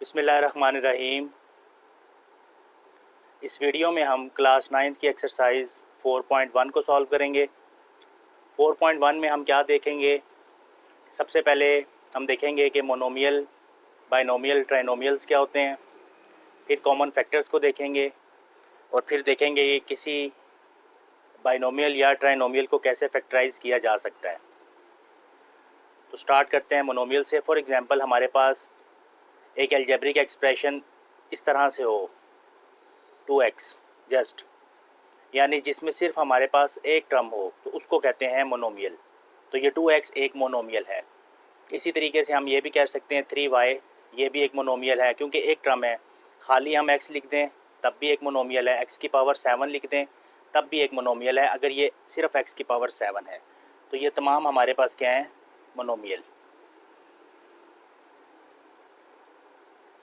बिस्मिल्लाहिर्रहमानिर्रहीम। इस वीडियो में हम क्लास 9th की एक्सरसाइज 4.1 को सॉल्व करेंगे। 4.1 में हम क्या देखेंगे? सबसे पहले हम देखेंगे कि मोनोमियल, बाइनोमियल, ट्राइनोमियल्स क्या होते हैं। फिर कॉमन फैक्टर्स को देखेंगे और फिर देखेंगे कि किसी बाइनोमियल या ट्राइनोमियल को कैसे फैक्टराइज किया जा सकता है। तो स्टार्ट करते हैं मोनोमियल से। फॉर एग्जांपल हमारे पास एक अलजेब्रिक एक्सप्रेशन इस तरह से हो 2x जस्ट, यानी जिसमें सिर्फ हमारे पास एक टर्म हो, तो उसको कहते हैं मोनोमियल। तो ये 2x एक मोनोमियल है। इसी तरीके से हम ये भी कह सकते हैं 3y, ये भी एक मोनोमियल है क्योंकि एक टर्म है। खाली हम x लिख दें तब भी एक मोनोमियल है, x की पावर 7 लिख दें तब भी एक मोनोमियल है, अगर ये सिर्फ x की पावर 7 है। तो ये तमाम हमारे पास क्या है? मोनोमियल।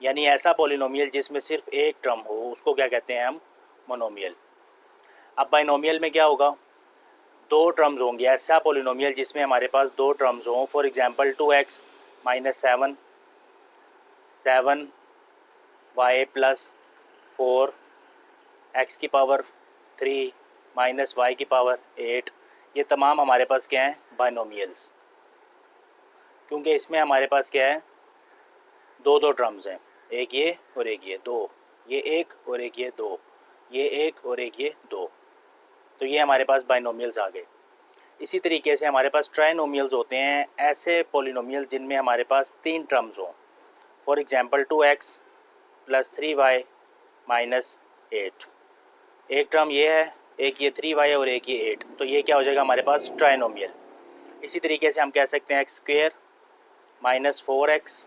यानी ऐसा पॉलिनोमियल जिसमें सिर्फ एक टर्म हो उसको क्या कहते हैं हम? मोनोमियल। अब बाइनोमियल में क्या होगा? दो टर्म्स होंगे। ऐसा पॉलिनोमियल जिसमें हमारे पास दो टर्म्स हों। For example 2x minus 7, 7y plus 4, x की पावर 3 माइनस y की पावर 8। ये तमाम हमारे पास क्या हैं? बाइनोमियल्स। क्योंकि इसमें हमारे पास क्या है? दो दो टर्म्स हैं, एक ये और एक ये, दो ये एक और एक ये दो, ये एक और एक ये दो। तो ये हमारे पास बाइनोमियल्स आ गए। इसी तरीके से हमारे पास ट्राइनोमियल्स होते हैं, ऐसे पॉलिनोमियल्स जिनमें हमारे पास तीन टर्म्स हों। For example 2x plus 3y minus 8। एक टर्म ये है, एक ये 3y और एक ये 8, तो ये क्या हो जाएगा हमारे पास? ट्राइनोमियल। इसी तरीके से हम कह सकते हैं x square minus 4x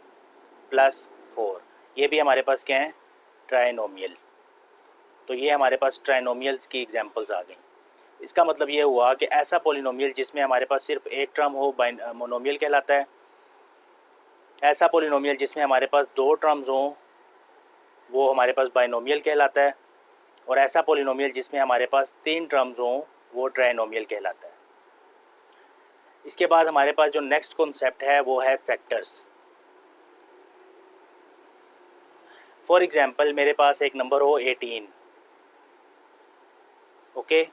plus 4, ये भी हमारे पास क्या है? ट्राइनोमियल। तो ये हमारे पास ट्राइनोमियल्स की एग्जांपल्स आ गई। इसका मतलब ये हुआ कि ऐसा पॉलिनोमियल जिसमें हमारे पास सिर्फ एक टर्म हो मोनोमियल कहलाता है। ऐसा पॉलिनोमियल जिसमें हमारे पास दो टर्म्स हों वो हमारे पास बाइनोमियल कहलाता है। और ऐसा पॉलिनोमियल जिसमें हमारे पास तीन टर्म्स हों वो ट्राइनोमियल कहलाता है। इसके बाद हमारे पास जो नेक्स्ट कॉन्सेप्ट है वो है फैक्टर्स। फॉर एग्जांपल मेरे पास एक नंबर हो 18, ओके,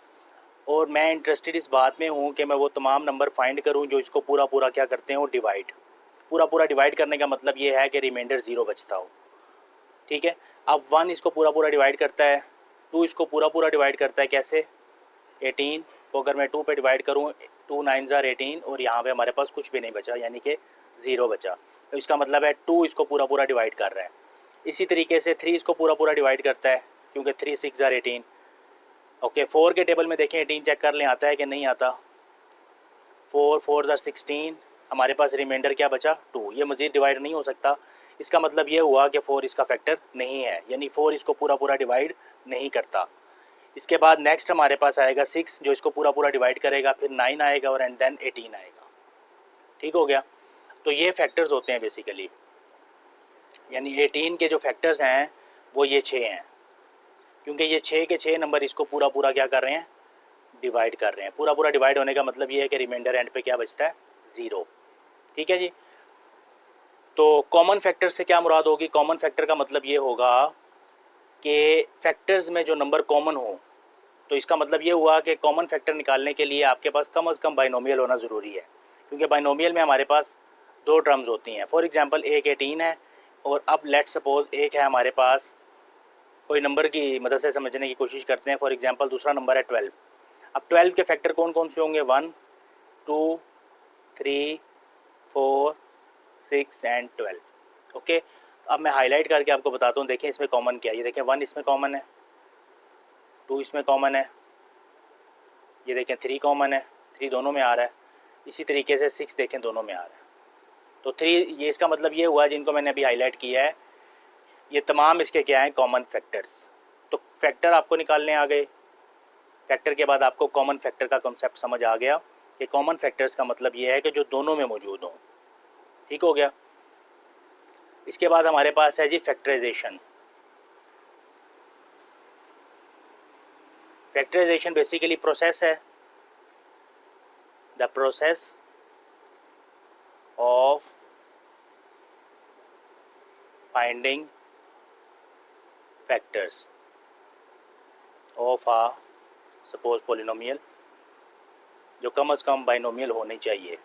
और मैं इंटरेस्टेड इस बात में हूँ कि मैं वो तमाम नंबर फाइंड करूँ जो इसको पूरा पूरा क्या करते हैं? वो डिवाइड। पूरा पूरा डिवाइड करने का मतलब ये है कि रिमाइंडर 0 बचता हो। ठीक है। अब 1 इसको पूरा पूरा डिवाइड करता है, 2 इसको पूरा पूरा डिवाइड करता है। कैसे? 18 को अगर मैं 2 पे डिवाइड करूँ, 2 9 ज़ार 18, और यहाँ पे हमारे पास कुछ भी नहीं बचा, यानी कि 0 बचा। तो इसका मतलब है 2 इसको पूरा पूरा डिवाइड कर रहा है। इसी तरीके से 3 इसको पूरा पूरा डिवाइड करता है क्योंकि 3 6 ज़ार 18। ओके, 4 के टेबल में देखें 18 चेक कर लें आता है कि नहीं आता। 4 4 ज़ार 16, हमारे पास रिमाइंडर क्या बचा? 2। ये मज़ीद डिवाइड नहीं हो सकता। इसका मतलब ये हुआ कि 4 इसका फैक्टर नहीं है, यानी 4 इसको पूरा पूरा डिवाइड नहीं करता। इसके बाद नेक्स्ट हमारे पास आएगा 6 जो इसको पूरा पूरा डिवाइड करेगा, फिर 9 आएगा और एंड देन 18 आएगा। ठीक हो गया। तो ये फैक्टर्स होते हैं बेसिकली, यानी 18 के जो फैक्टर्स हैं वो ये 6 हैं, क्योंकि ये 6 के 6 नंबर इसको पूरा पूरा क्या कर रहे हैं? डिवाइड कर रहे हैं। पूरा पूरा डिवाइड होने का मतलब ये है कि रिमाइंडर एंड पे क्या बचता है? 0। ठीक है जी। तो कॉमन फैक्टर से क्या मुराद होगी? कॉमन फैक्टर का मतलब ये होगा कि फैक्टर्स में जो नंबर कॉमन हो। तो इसका मतलब ये हुआ कि कॉमन फैक्टर निकालने के लिए आपके पास कम से कम बाइनोमियल होना ज़रूरी है, क्योंकि बाइनोमियल में हमारे पास दो टर्म्स होती हैं। फॉर एग्जांपल एक 18 है और अब लेट सपोज एक है हमारे पास, कोई नंबर की मदद से समझने की कोशिश करते हैं। फॉर एग्जांपल दूसरा नंबर है 12। अब 12 के फैक्टर कौन कौन से होंगे? 1 2 3 4 6 एंड 12। ओके, अब मैं हाईलाइट करके आपको बताता हूँ। देखें इसमें कॉमन क्या है। ये देखें 1 इसमें कॉमन है, 2 इसमें कॉमन है, ये देखें 3 कॉमन है, 3 दोनों में आ रहा है। इसी तरीके से 6 देखें दोनों में आ रहा है। तो 3, ये इसका मतलब ये हुआ जिनको मैंने अभी हाईलाइट किया है ये तमाम इसके क्या हैं? Common factors. तो फैक्टर आपको निकालने आ गए। फैक्टर के बाद आपको कॉमन फैक्टर का कॉन्सेप्ट समझ आ गया कि कॉमन फैक्टर्स का मतलब ये है कि जो दोनों में मौजूद हों। ठीक हो गया। इसके बाद हमारे पास है जी फैक्टराइजेशन। फैक्टराइजेशन बेसिकली प्रोसेस है, the process of finding factors of uh suppose polynomial, जो कम से कम बाइनोमियल होने चाहिए,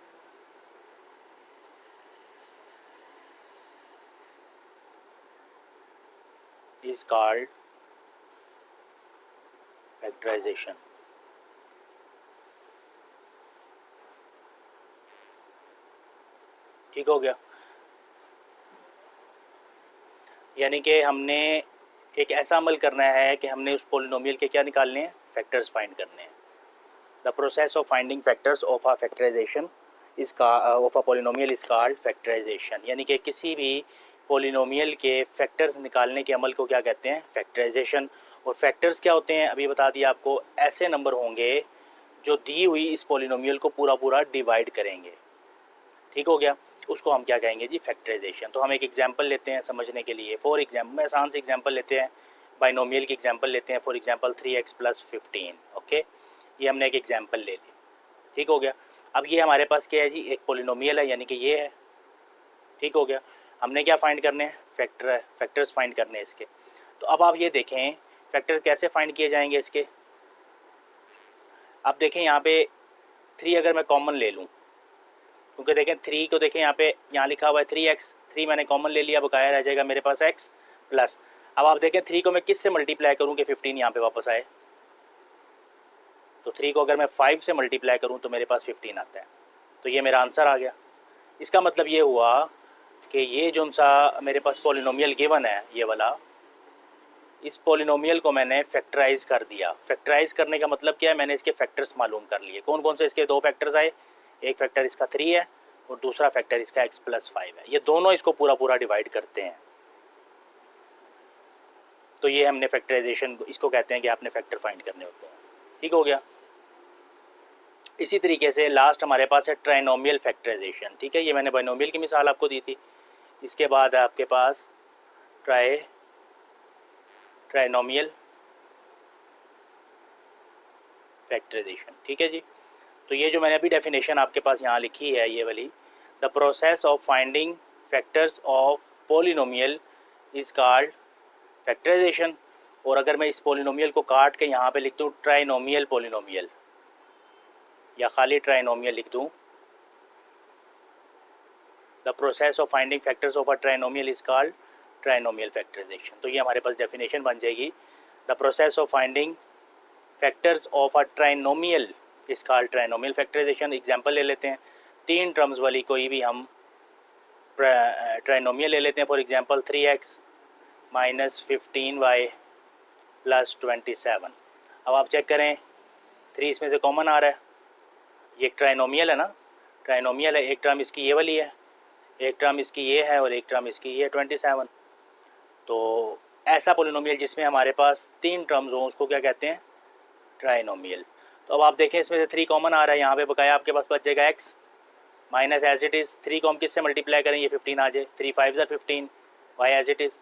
इज कॉल्ड फैक्टराइजेशन। ठीक हो गया। यानी कि हमने एक ऐसा अमल करना है कि हमने उस पोलिनोमियल के क्या निकालने हैं, फैक्टर्स फाइंड करने हैं। The process of finding factors of a factorization इस का of a polynomial is called factorization. यानी कि किसी भी पोलिनोमियल के फैक्टर्स निकालने के अमल को क्या कहते हैं, फैक्टराइजेशन। और फैक्टर्स क्या होते हैं, अभी बता दिया आपको, ऐसे नंबर होंगे जो दी हुई इस पोलिनोमियल को पूरा पूरा डिवाइड करेंगे। ठीक हो गया, उसको हम क्या कहेंगे जी, फैक्टराइजेशन। तो हम एक एग्जांपल लेते हैं समझने के लिए। फॉर एग्जांपल, आसान से एग्जांपल लेते हैं, बाइनोमियल की एग्जांपल लेते हैं। For example 3x + 15। ओके, ये हमने एक एग्जांपल ले ली। ठीक हो गया। अब ये हमारे पास क्या है जी, एक पोलिनोमियल है, यानी कि ये है। ठीक हो गया। हमने क्या फाइंड करने हैं, फैक्टर्स फाइंड करने हैं इसके। तो अब आप ये देखें फैक्टर कैसे फाइंड किए जाएंगे इसके। अब देखें यहाँ पे 3 अगर मैं कॉमन ले लूँ, क्योंकि देखें 3 को देखें यहाँ लिखा हुआ है 3x, 3 मैंने कॉमन ले लिया, बकाया रह जाएगा मेरे पास x प्लस। अब आप देखें 3 को मैं किस से मल्टीप्लाई करूँ कि 15 यहाँ पे वापस आए। तो 3 को अगर मैं 5 से मल्टीप्लाई करूँ तो मेरे पास 15 आता है। तो ये मेरा आंसर आ गया। इसका मतलब ये हुआ कि ये जो सा मेरे पास पॉलिनोमियल गिवन है, ये वाला, इस पॉलिनोमियल को मैंने फैक्टराइज कर दिया। फैक्टराइज करने का मतलब क्या है, मैंने इसके फैक्टर्स मालूम कर लिए। कौन कौन से इसके दो फैक्टर्स आए, एक फैक्टर इसका 3 है और दूसरा फैक्टर इसका x + 5 है। ये दोनों इसको पूरा पूरा डिवाइड करते हैं। तो ये हमने फैक्टराइजेशन, इसको कहते हैं कि आपने फैक्टर फाइंड करने होते हैं। ठीक हो गया। इसी तरीके से लास्ट हमारे पास है ट्राइनोमियल फैक्टराइजेशन। ठीक है, ये मैंने बाइनोमियल की मिसाल आपको दी थी। इसके बाद है आपके पास ट्राइनोमियल फैक्टराइजेशन। ठीक है जी। तो ये जो मैंने अभी डेफिनेशन आपके पास यहाँ लिखी है, ये वाली, the process of finding factors of polynomial is called factorization. और अगर मैं इस पोलिनोमियल को काट के यहाँ पे लिख दूँ ट्राइनोमियल पोलिनोमियल, या खाली ट्राइनोमियल लिख दूँ, the process of finding factors of a trinomial is called trinomial factorization. तो ये हमारे पास डेफिनेशन बन जाएगी, the process of finding factors of a trinomial is called trinomial factorization. Example ले लेते हैं, 3 टर्म्स वाली कोई भी हम ट्राइनोमियल ले लेते हैं। For example 3x - 15y + 27। अब आप चेक करें 3 इसमें से कॉमन आ रहा है, ये एक ट्राइनोमियल है ना, ट्राइनोमियल है। एक टर्म इसकी ये वाली है, एक टर्म इसकी ये है और एक टर्म इसकी ये 27। तो ऐसा पोलिनोमियल जिसमें हमारे पास 3 टर्म्स हों उसको क्या कहते हैं, ट्राइनोमियल। तो अब आप देखें इसमें से 3 कॉमन आ रहा है, यहाँ पे बकाया आपके पास बच जाएगा x minus as it is 3 को हम किससे मल्टीप्लाई करें, ये 15 आ जाए, 3 5 ज़ा 15, वाई एज इट इज़।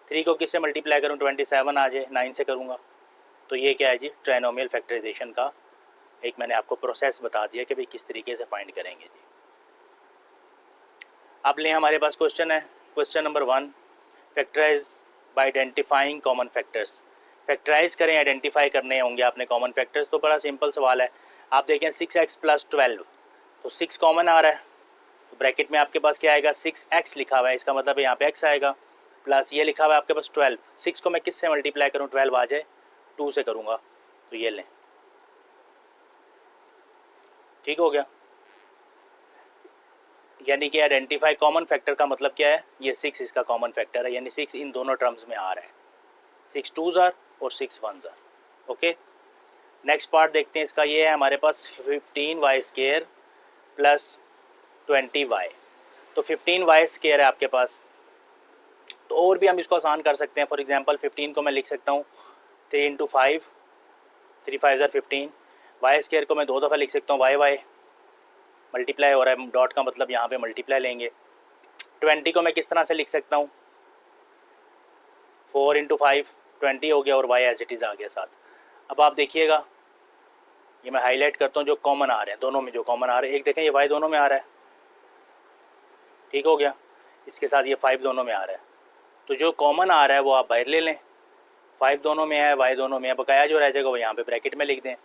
3 को किससे मल्टीप्लाई करूँ, 27 आ जाए, 9 से करूँगा। तो ये क्या है जी, ट्राइनोमियल फैक्टराइजेशन का एक मैंने आपको प्रोसेस बता दिया कि भाई किस तरीके से फाइंड करेंगे जी। अब लें हमारे पास क्वेश्चन है, question number 1, factorize by identifying common factors. Factorize करें, आइडेंटिफाई करने होंगे आपने कॉमन फैक्टर्स। तो बड़ा सिंपल सवाल है, आप देखें 6x + 12, तो 6 कॉमन आ रहा है, तो ब्रैकेट में आपके पास क्या आएगा, 6x लिखा हुआ है, इसका मतलब यहाँ पे x आएगा, प्लस ये लिखा हुआ है आपके पास 12। 6 को मैं किस से मल्टीप्लाई करूँ, 12 आ जाए, 2 से करूँगा, तो ये लें। ठीक हो गया। यानी कि आइडेंटिफाई कॉमन फैक्टर का मतलब क्या है, ये 6 इसका कॉमन फैक्टर है, यानी 6 इन दोनों टर्म्स में आ रहा है, 6 2s आर और 6 1s are. Okay, next part देखते हैं इसका। ये है हमारे पास 15y² + 20y। तो 15y² है आपके पास, तो और भी हम इसको आसान कर सकते हैं। फॉर एग्जांपल 15 को मैं लिख सकता हूँ 3 × 5, 3 5 ज़ा 15। y² को मैं 2 दफ़ा लिख सकता हूँ, y मल्टीप्लाई हो रहा है, डॉट का मतलब यहाँ पे मल्टीप्लाई लेंगे। 20 को मैं किस तरह से लिख सकता हूँ, 4 × 5 20 हो गया और y एज इट इज़ आ गया साथ। अब आप देखिएगा, ये मैं हाईलाइट करता हूँ जो कॉमन आ रहे हैं, दोनों में जो कॉमन आ रहे हैं, एक देखें ये y दोनों में आ रहा है। ठीक हो गया, इसके साथ ये 5 दोनों में आ रहा है। तो जो कॉमन आ रहा है वो आप बाहर ले लें। 5 दोनों में है, वाई दोनों में है, बकाया जो रह जाएगा वो यहाँ पे ब्रैकेट में लिख दें।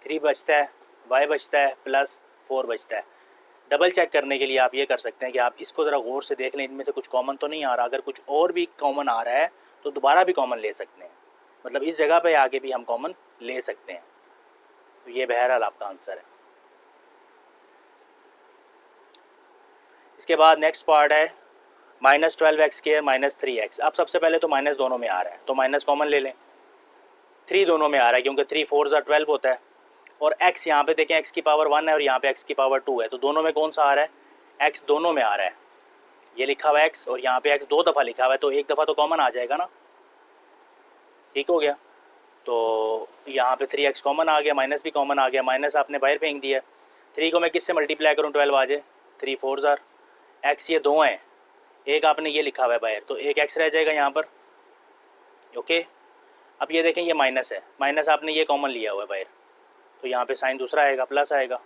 3 बचता है, वाई बचता है, प्लस 4 बचता है। डबल चेक करने के लिए आप ये कर सकते हैं कि आप इसको ज़रा गौर से देख लें, इनमें से कुछ कॉमन तो नहीं आ रहा। अगर कुछ और भी कॉमन आ रहा है तो दोबारा भी कॉमन ले सकते हैं, मतलब इस जगह पे आके भी हम कॉमन ले सकते हैं। तो ये बहरहाल आपका आंसर है। इसके बाद नेक्स्ट पार्ट है -12x² -3x। अब सबसे पहले तो माइनस दोनों में आ रहा है तो माइनस कॉमन ले लें। 3 दोनों में आ रहा है क्योंकि 3 4 12 होता है, और x यहाँ पे देखें x की पावर 1 है और यहाँ पे x की पावर 2 है, तो दोनों में कौन सा आ रहा है? x दोनों में आ रहा है। ये लिखा हुआ है x और यहाँ पे x 2 दफ़ा लिखा हुआ है, तो एक दफ़ा तो कॉमन आ जाएगा ना। ठीक हो गया। तो यहाँ पे 3x कॉमन आ गया, माइनस भी कॉमन आ गया, माइनस आपने बाहर फेंक दिया। 3 को मैं किससे मल्टीप्लाई करूँ 12 आ जाए? 3 4 x ये 2 हैं, एक आपने ये लिखा हुआ है बाहर, तो एक x रह जाएगा यहाँ पर। ओके, अब ये देखें ये माइनस है, माइनस आपने ये कॉमन लिया हुआ है बाहर, तो यहाँ पे साइन दूसरा आएगा, प्लस आएगा।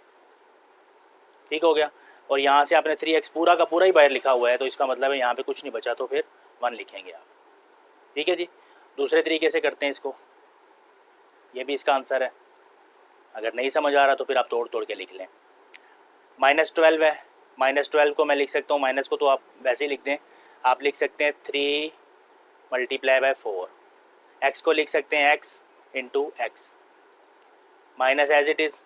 ठीक हो गया। और यहाँ से आपने 3x पूरा का पूरा ही बाहर लिखा हुआ है, तो इसका मतलब है यहाँ पे कुछ नहीं बचा, तो फिर 1 लिखेंगे आप। ठीक है जी। दूसरे तरीके से करते हैं इसको, ये भी इसका आंसर है। अगर नहीं समझ आ रहा तो फिर आप तोड़ तोड़ के लिख लें। -12 है, -12 को मैं लिख सकता हूँ, माइनस को तो आप वैसे ही लिख दें, आप लिख सकते हैं 3 × 4। x को लिख सकते हैं x × x minus as it is,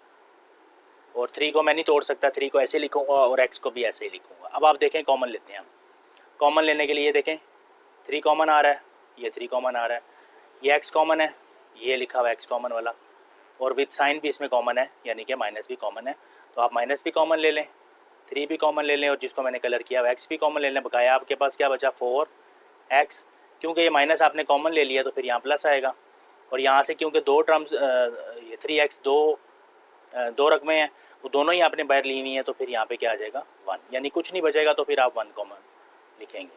और 3 को मैं नहीं तोड़ सकता, 3 को ऐसे लिखूँगा और x को भी ऐसे ही लिखूँगा। अब आप देखें कॉमन लेते हैं हम। कॉमन लेने के लिए देखें 3 कॉमन आ रहा है, ये 3 कॉमन आ रहा है, ये x कॉमन है, ये लिखा हुआ x कॉमन वाला, और विद साइन भी इसमें कॉमन है, यानी कि माइनस भी कॉमन है। तो आप माइनस भी कॉमन ले लें, 3 भी कॉमन ले लें, और जिसको मैंने कलर किया x भी कॉमन ले लें। बकाया आपके पास क्या बचा? 4x। क्योंकि ये माइनस आपने कॉमन ले लिया तो फिर यहाँ प्लस आएगा, और यहाँ से क्योंकि 2 टर्म्स ये 3x दो रकमें हैं, वो दोनों ही आपने बाहर ली हुई हैं, तो फिर यहाँ पे क्या आ जाएगा? 1, यानी कुछ नहीं बचेगा, तो फिर आप 1 कॉमन लिखेंगे।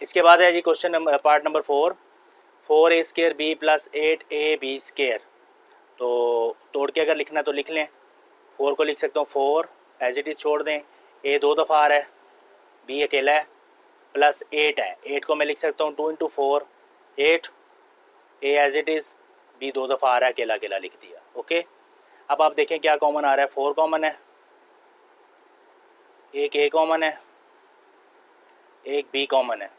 इसके बाद है जी question number part number 4a² b + 8ab²। तो तोड़ के अगर लिखना तो लिख लें। 4 को लिख सकता हूँ 4 एज इट इज़ छोड़ दें, a 2 दफ़ा आ रहा है, b अकेला है, प्लस 8 है, 8 को मैं लिख सकता हूँ 2 × 4 8, a as it is, b 2 दफ़ा आ रहा है, अकेला अकेला लिख दिया। ओके, अब आप देखें क्या कॉमन आ रहा है? 4 कॉमन है, एक a कॉमन है, एक b कॉमन है।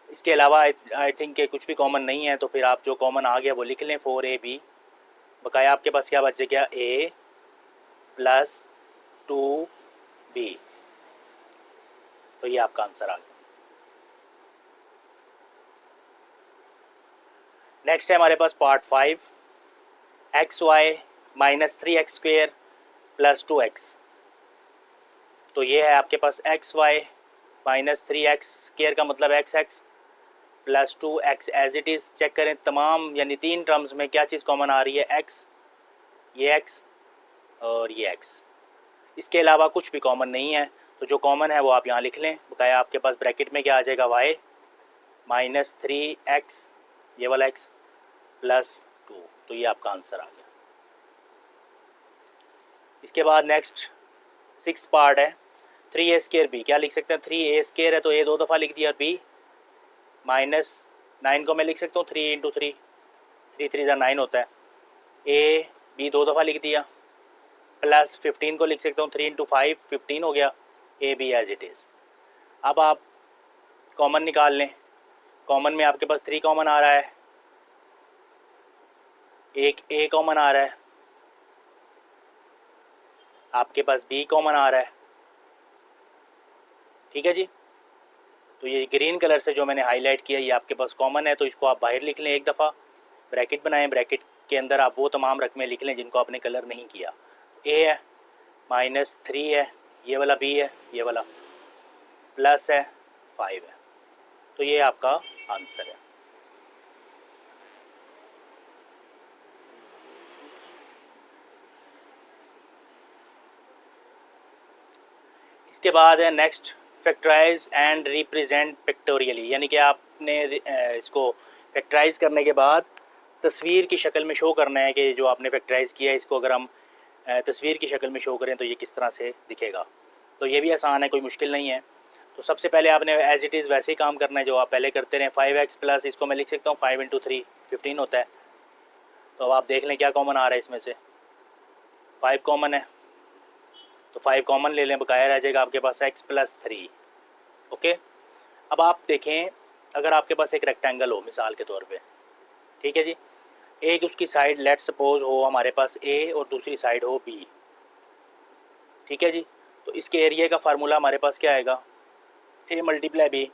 इसके अलावा आई थिंक के कुछ भी कॉमन नहीं है, तो फिर आप जो कॉमन आ गया वो लिख लें 4ab। बकाया आपके पास क्या बच गया? a + 2b। तो ये आपका आंसर आ गया। नेक्स्ट है हमारे पास पार्ट 5, xy -3x² + 2x। तो ये है आपके पास xy -3x² का मतलब xx + 2x as it is. Check करें तमाम यानी 3 टर्म्स में क्या चीज़ कॉमन आ रही है? x, ये x और ये x। इसके अलावा कुछ भी कॉमन नहीं है, तो जो कॉमन है वो आप यहाँ लिख लें। बकाया आपके पास ब्रैकेट में क्या आ जाएगा? y -3x, ये वाला x, + 2। तो ये आपका आंसर आ गया। इसके बाद नेक्स्ट 6th पार्ट है 3a² b। क्या लिख सकते हैं? 3a² है तो a 2 दफ़ा लिख दिया, और b -9 को मैं लिख सकता हूँ 3 × 3, 3 3 9 होता है, a b 2 दफ़ा लिख दिया, प्लस 15 को लिख सकता हूँ 3 × 5 15 हो गया, a b as it is. अब आप कॉमन निकाल लें। कॉमन में आपके पास 3 कॉमन आ रहा है, एक a कॉमन आ रहा है, आपके पास b कॉमन आ रहा है। ठीक है जी। तो ये ग्रीन कलर से जो मैंने हाईलाइट किया ये आपके पास कॉमन है, तो इसको आप बाहर लिख लें एक दफ़ा, ब्रैकेट बनाएं, ब्रैकेट के अंदर आप वो तमाम रकमें लिख लें जिनको आपने कलर नहीं किया। a है, -3 है, ये वाला b है, ये वाला प्लस है, 5 है। तो ये आपका आंसर है। इसके बाद है next factorise and represent pictorially, यानी कि आपने इसको फैक्टराइज करने के बाद तस्वीर की शक्ल में शो करना है कि जो आपने फैक्टराइज किया है इसको अगर हम तस्वीर की शक्ल में शो करें तो ये किस तरह से दिखेगा। तो ये भी आसान है, कोई मुश्किल नहीं है। तो सबसे पहले आपने एज इट इज़ वैसे ही काम करना है जो आप पहले करते रहे। 5x प्लस, इसको मैं लिख सकता हूँ 5 × 3 15 होता है। तो अब आप देख लें क्या कॉमन आ रहा है इसमें से। 5 कॉमन है, तो 5 कॉमन ले लें, बकाया रह जाएगा आपके पास x + 3। ओके, अब आप देखें, अगर आपके पास एक रेक्टेंगल हो मिसाल के तौर पे, ठीक है जी, एक उसकी साइड लेट सपोज हो हमारे पास a और दूसरी साइड हो b, ठीक है जी। तो इसके एरिया का फार्मूला हमारे पास क्या आएगा, a × b।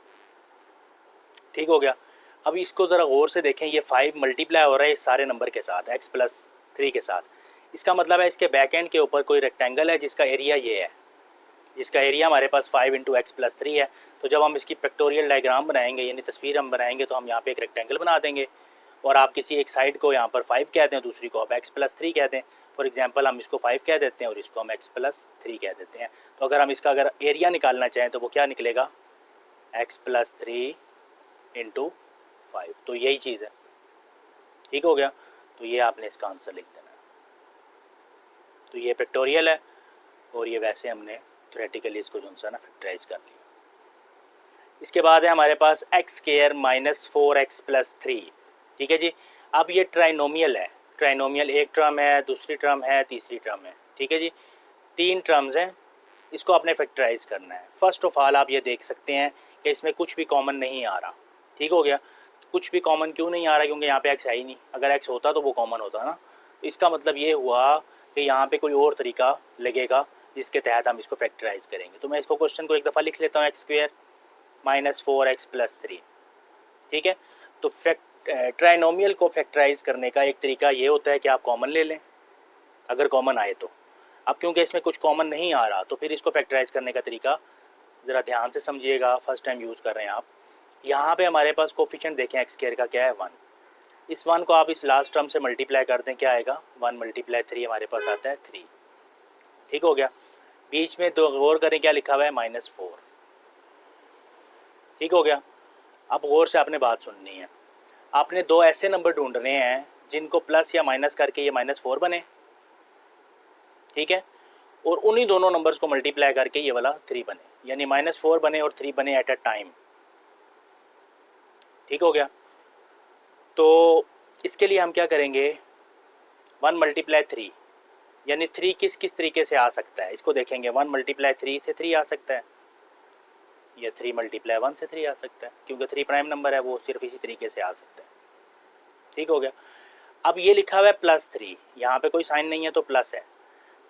ठीक हो गया। अब इसको ज़रा गौर से देखें, ये 5 मल्टीप्लाई हो रहा है इस सारे नंबर के साथ, x + 3 के साथ। इसका मतलब है इसके बैक एंड के ऊपर कोई रेक्टेंगल है जिसका एरिया ये है, जिसका एरिया हमारे पास 5 × x + 3 है। तो जब हम इसकी पिक्टोरियल डायग्राम बनाएंगे, यानी तस्वीर हम बनाएंगे, तो हम यहाँ पे एक रेक्टेंगल बना देंगे और आप किसी एक साइड को यहाँ पर 5 कह दें, दूसरी को आप x + 3 कह दें। फॉर एग्जांपल हम इसको 5 कह देते हैं और इसको हम x + 3 कह देते हैं। तो अगर हम इसका अगर एरिया निकालना चाहें तो वो क्या निकलेगा, x + 3 × 5। तो यही चीज़ है, ठीक हो गया। तो ये आपने इसका आंसर लिख देना है। तो ये पिक्टोरियल है और ये वैसे हमने थ्योरेटिकली इसको जो सा ना फैक्टराइज कर लिया। इसके बाद है हमारे पास x² - 4x + 3, ठीक है जी। अब ये ट्राइनोमियल है, ट्राइनोमियल एक टर्म है, दूसरी टर्म है, तीसरी टर्म है, ठीक है जी, 3 टर्म्स हैं। इसको आपने फैक्टराइज करना है। फर्स्ट ऑफ ऑल आप ये देख सकते हैं कि इसमें कुछ भी कॉमन नहीं आ रहा, ठीक हो गया। कुछ भी कॉमन क्यों नहीं आ रहा, क्योंकि यहाँ पे x है ही नहीं। अगर x होता तो वो कॉमन होता ना। इसका मतलब ये हुआ कि यहाँ पे कोई और तरीका लगेगा जिसके तहत हम इसको फैक्टराइज करेंगे। तो मैं इसको क्वेश्चन को एक दफ़ा लिख लेता हूँ, x² - 4x + 3, ठीक है। तो ट्राइनोमियल को फैक्टराइज करने का एक तरीका ये होता है कि आप कॉमन ले लें, अगर कॉमन आए तो। अब क्योंकि इसमें कुछ कॉमन नहीं आ रहा, तो फिर इसको फैक्टराइज करने का तरीका ज़रा ध्यान से समझिएगा, फर्स्ट टाइम यूज़ कर रहे हैं आप। यहाँ पे हमारे पास कोफिशिएंट देखें x² का क्या है, 1। इस 1 को आप इस लास्ट टर्म से मल्टीप्लाई कर दें, क्या आएगा, 1 × 3 हमारे पास आता है 3, ठीक हो गया। बीच में दो गौर करें क्या लिखा हुआ है, -4, ठीक हो गया। अब गौर से आपने बात सुननी है। आपने दो ऐसे नंबर ढूंढने हैं जिनको प्लस या माइनस करके ये -4 बने, ठीक है, और उन्हीं दोनों नंबर्स को मल्टीप्लाई करके ये वाला 3 बने, यानी -4 बने और 3 बने एट अ टाइम, ठीक हो गया। तो इसके लिए हम क्या करेंगे, 1 × 3, यानी 3 किस किस तरीके से आ सकता है, इसको देखेंगे। 1 × 3 से 3 आ सकता है, या 3 × 1 से 3 आ सकता है, क्योंकि 3 प्राइम नंबर है, वो सिर्फ इसी तरीके से आ सकता है, ठीक हो गया। अब ये लिखा हुआ है +3, यहाँ पे कोई साइन नहीं है तो प्लस है।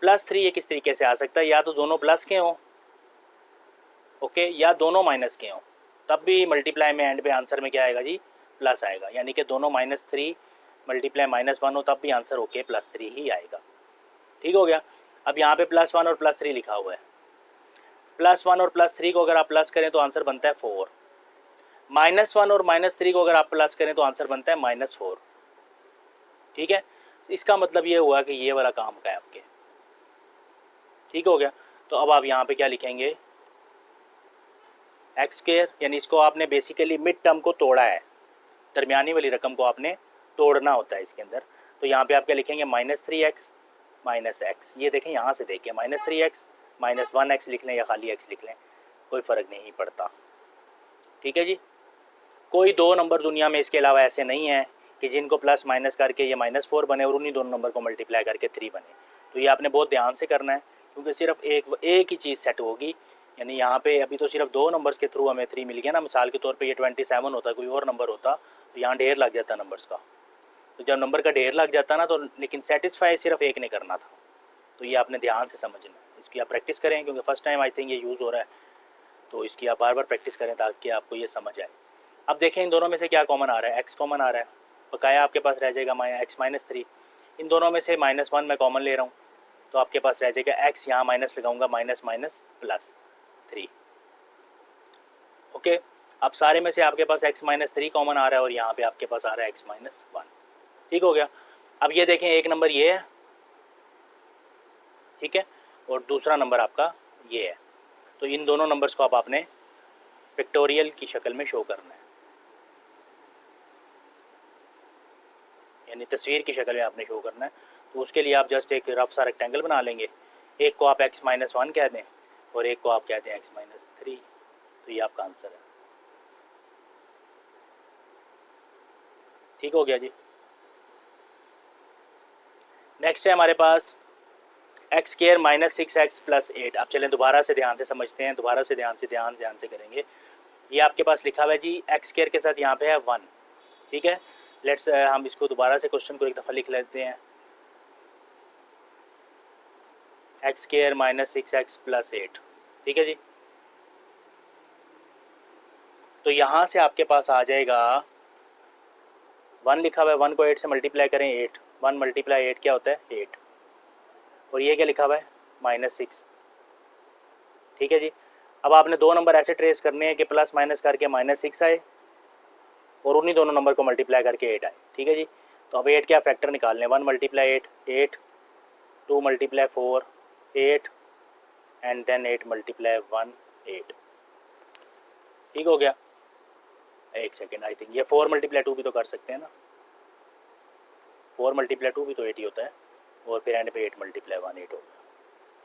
+3 ये किस तरीके से आ सकता है, या तो दोनों प्लस के हों, ओके, या दोनों माइनस के हों, तब भी मल्टीप्लाई में एंड पे आंसर में क्या आएगा जी, प्लस आएगा। यानी कि दोनों -3 × -1 हो तब भी आंसर ओके +3 ही आएगा, ठीक हो गया। अब यहाँ पे +1 और +3 लिखा हुआ है। +1 और +3 को अगर आप प्लस करें तो आंसर बनता है 4। -1 और -3 को अगर आप प्लस करें तो आंसर बनता है -4, ठीक है। इसका मतलब ये हुआ कि ये वाला काम का है आपके, ठीक हो गया। तो अब आप यहाँ पे क्या लिखेंगे, x², यानी इसको आपने बेसिकली मिड टर्म को तोड़ा है, दरमियानी वाली रकम को आपने तोड़ना होता है इसके अंदर। तो यहाँ पे आप क्या लिखेंगे, -3x - x। ये देखें, यहाँ से देखिए, -3x - 1x लिख लें या खाली x लिख लें, कोई फ़र्क नहीं पड़ता, ठीक है जी। कोई दो नंबर दुनिया में इसके अलावा ऐसे नहीं हैं कि जिनको प्लस माइनस करके ये -4 बने और उन्हीं दोनों नंबर को मल्टीप्लाई करके 3 बने। तो ये आपने बहुत ध्यान से करना है, क्योंकि सिर्फ एक ही चीज़ सेट होगी। यानी यहाँ पे अभी तो सिर्फ दो नंबर्स के थ्रू हमें 3 मिल गया ना। मिसाल के तौर पे ये 27 होता, कोई और नंबर होता तो यहाँ ढेर लग जाता नंबर्स का। तो जब नंबर का ढेर लग जाता ना, तो लेकिन सेटिस्फाई सिर्फ एक ने करना था। तो ये आपने ध्यान से समझना है, इसकी आप प्रैक्टिस करें, क्योंकि फर्स्ट टाइम आई थिंक ये यूज़ हो रहा है, तो इसकी आप बार बार प्रैक्टिस करें ताकि आपको ये समझ आए। अब देखें, इन दोनों में से क्या कॉमन आ रहा है, x कॉमन आ रहा है, बकाया आपके पास रह जाएगा x - 3। इन दोनों में से -1 मैं कॉमन ले रहा हूँ, तो आपके पास रह जाएगा x, यहाँ माइनस लगाऊंगा, -3, ओके। अब सारे में से आपके पास x - 3 कॉमन आ रहा है और यहाँ पे आपके पास आ रहा है x - 1, ठीक हो गया। अब ये देखें, एक नंबर ये है, ठीक है, और दूसरा नंबर आपका ये है। तो इन दोनों नंबर्स को आपने पिक्टोरियल की शक्ल में शो करना है, यानी तस्वीर की शक्ल में आपने शो करना है। तो उसके लिए आप जस्ट एक रफ सा रेक्टेंगल बना लेंगे। एक को आप x - 1 कह दें, और एक को आप कहते हैं एक्स माइनस 3। तो ये आपका आंसर है। ठीक हो गया जी। नेक्स्ट है हमारे पास x square minus 6x plus 8। अब चलें दोबारा से ध्यान से समझते हैं, दोबारा से ध्यान से करेंगे। ये आपके पास लिखा हुआ है जी एक्स स्क्वायर के साथ यहाँ पे है 1। ठीक है, लेट्स हम इसको दोबारा से क्वेश्चन को एक दफ़ा लिख लेते हैं। X square minus 6x plus 8। ठीक है जी। तो यहाँ से आपके पास आ जाएगा 1 लिखा हुआ है, 1 को 8 से मल्टीप्लाई करें 8, 1 मल्टीप्लाई 8 क्या होता है 8। और ये क्या लिखा हुआ है -6। ठीक है जी। अब आपने दो नंबर ऐसे ट्रेस करने हैं कि प्लस माइनस करके -6 आए और उन्हीं दोनों नंबर को मल्टीप्लाई करके 8 आए। ठीक है जी। तो अब 8 क्या फैक्टर निकालने, 1 multiply 8 8, 2 multiply 4 8 and then 8 multiply 1 8। ठीक हो गया। एक सेकेंड, आई थिंक ये 4 मल्टीप्लाई 2 भी तो कर सकते हैं ना, 4 मल्टीप्लाई 2 भी तो 8 ही होता है और फिर एंड पे 8 मल्टीप्लाई 1 8 हो गया।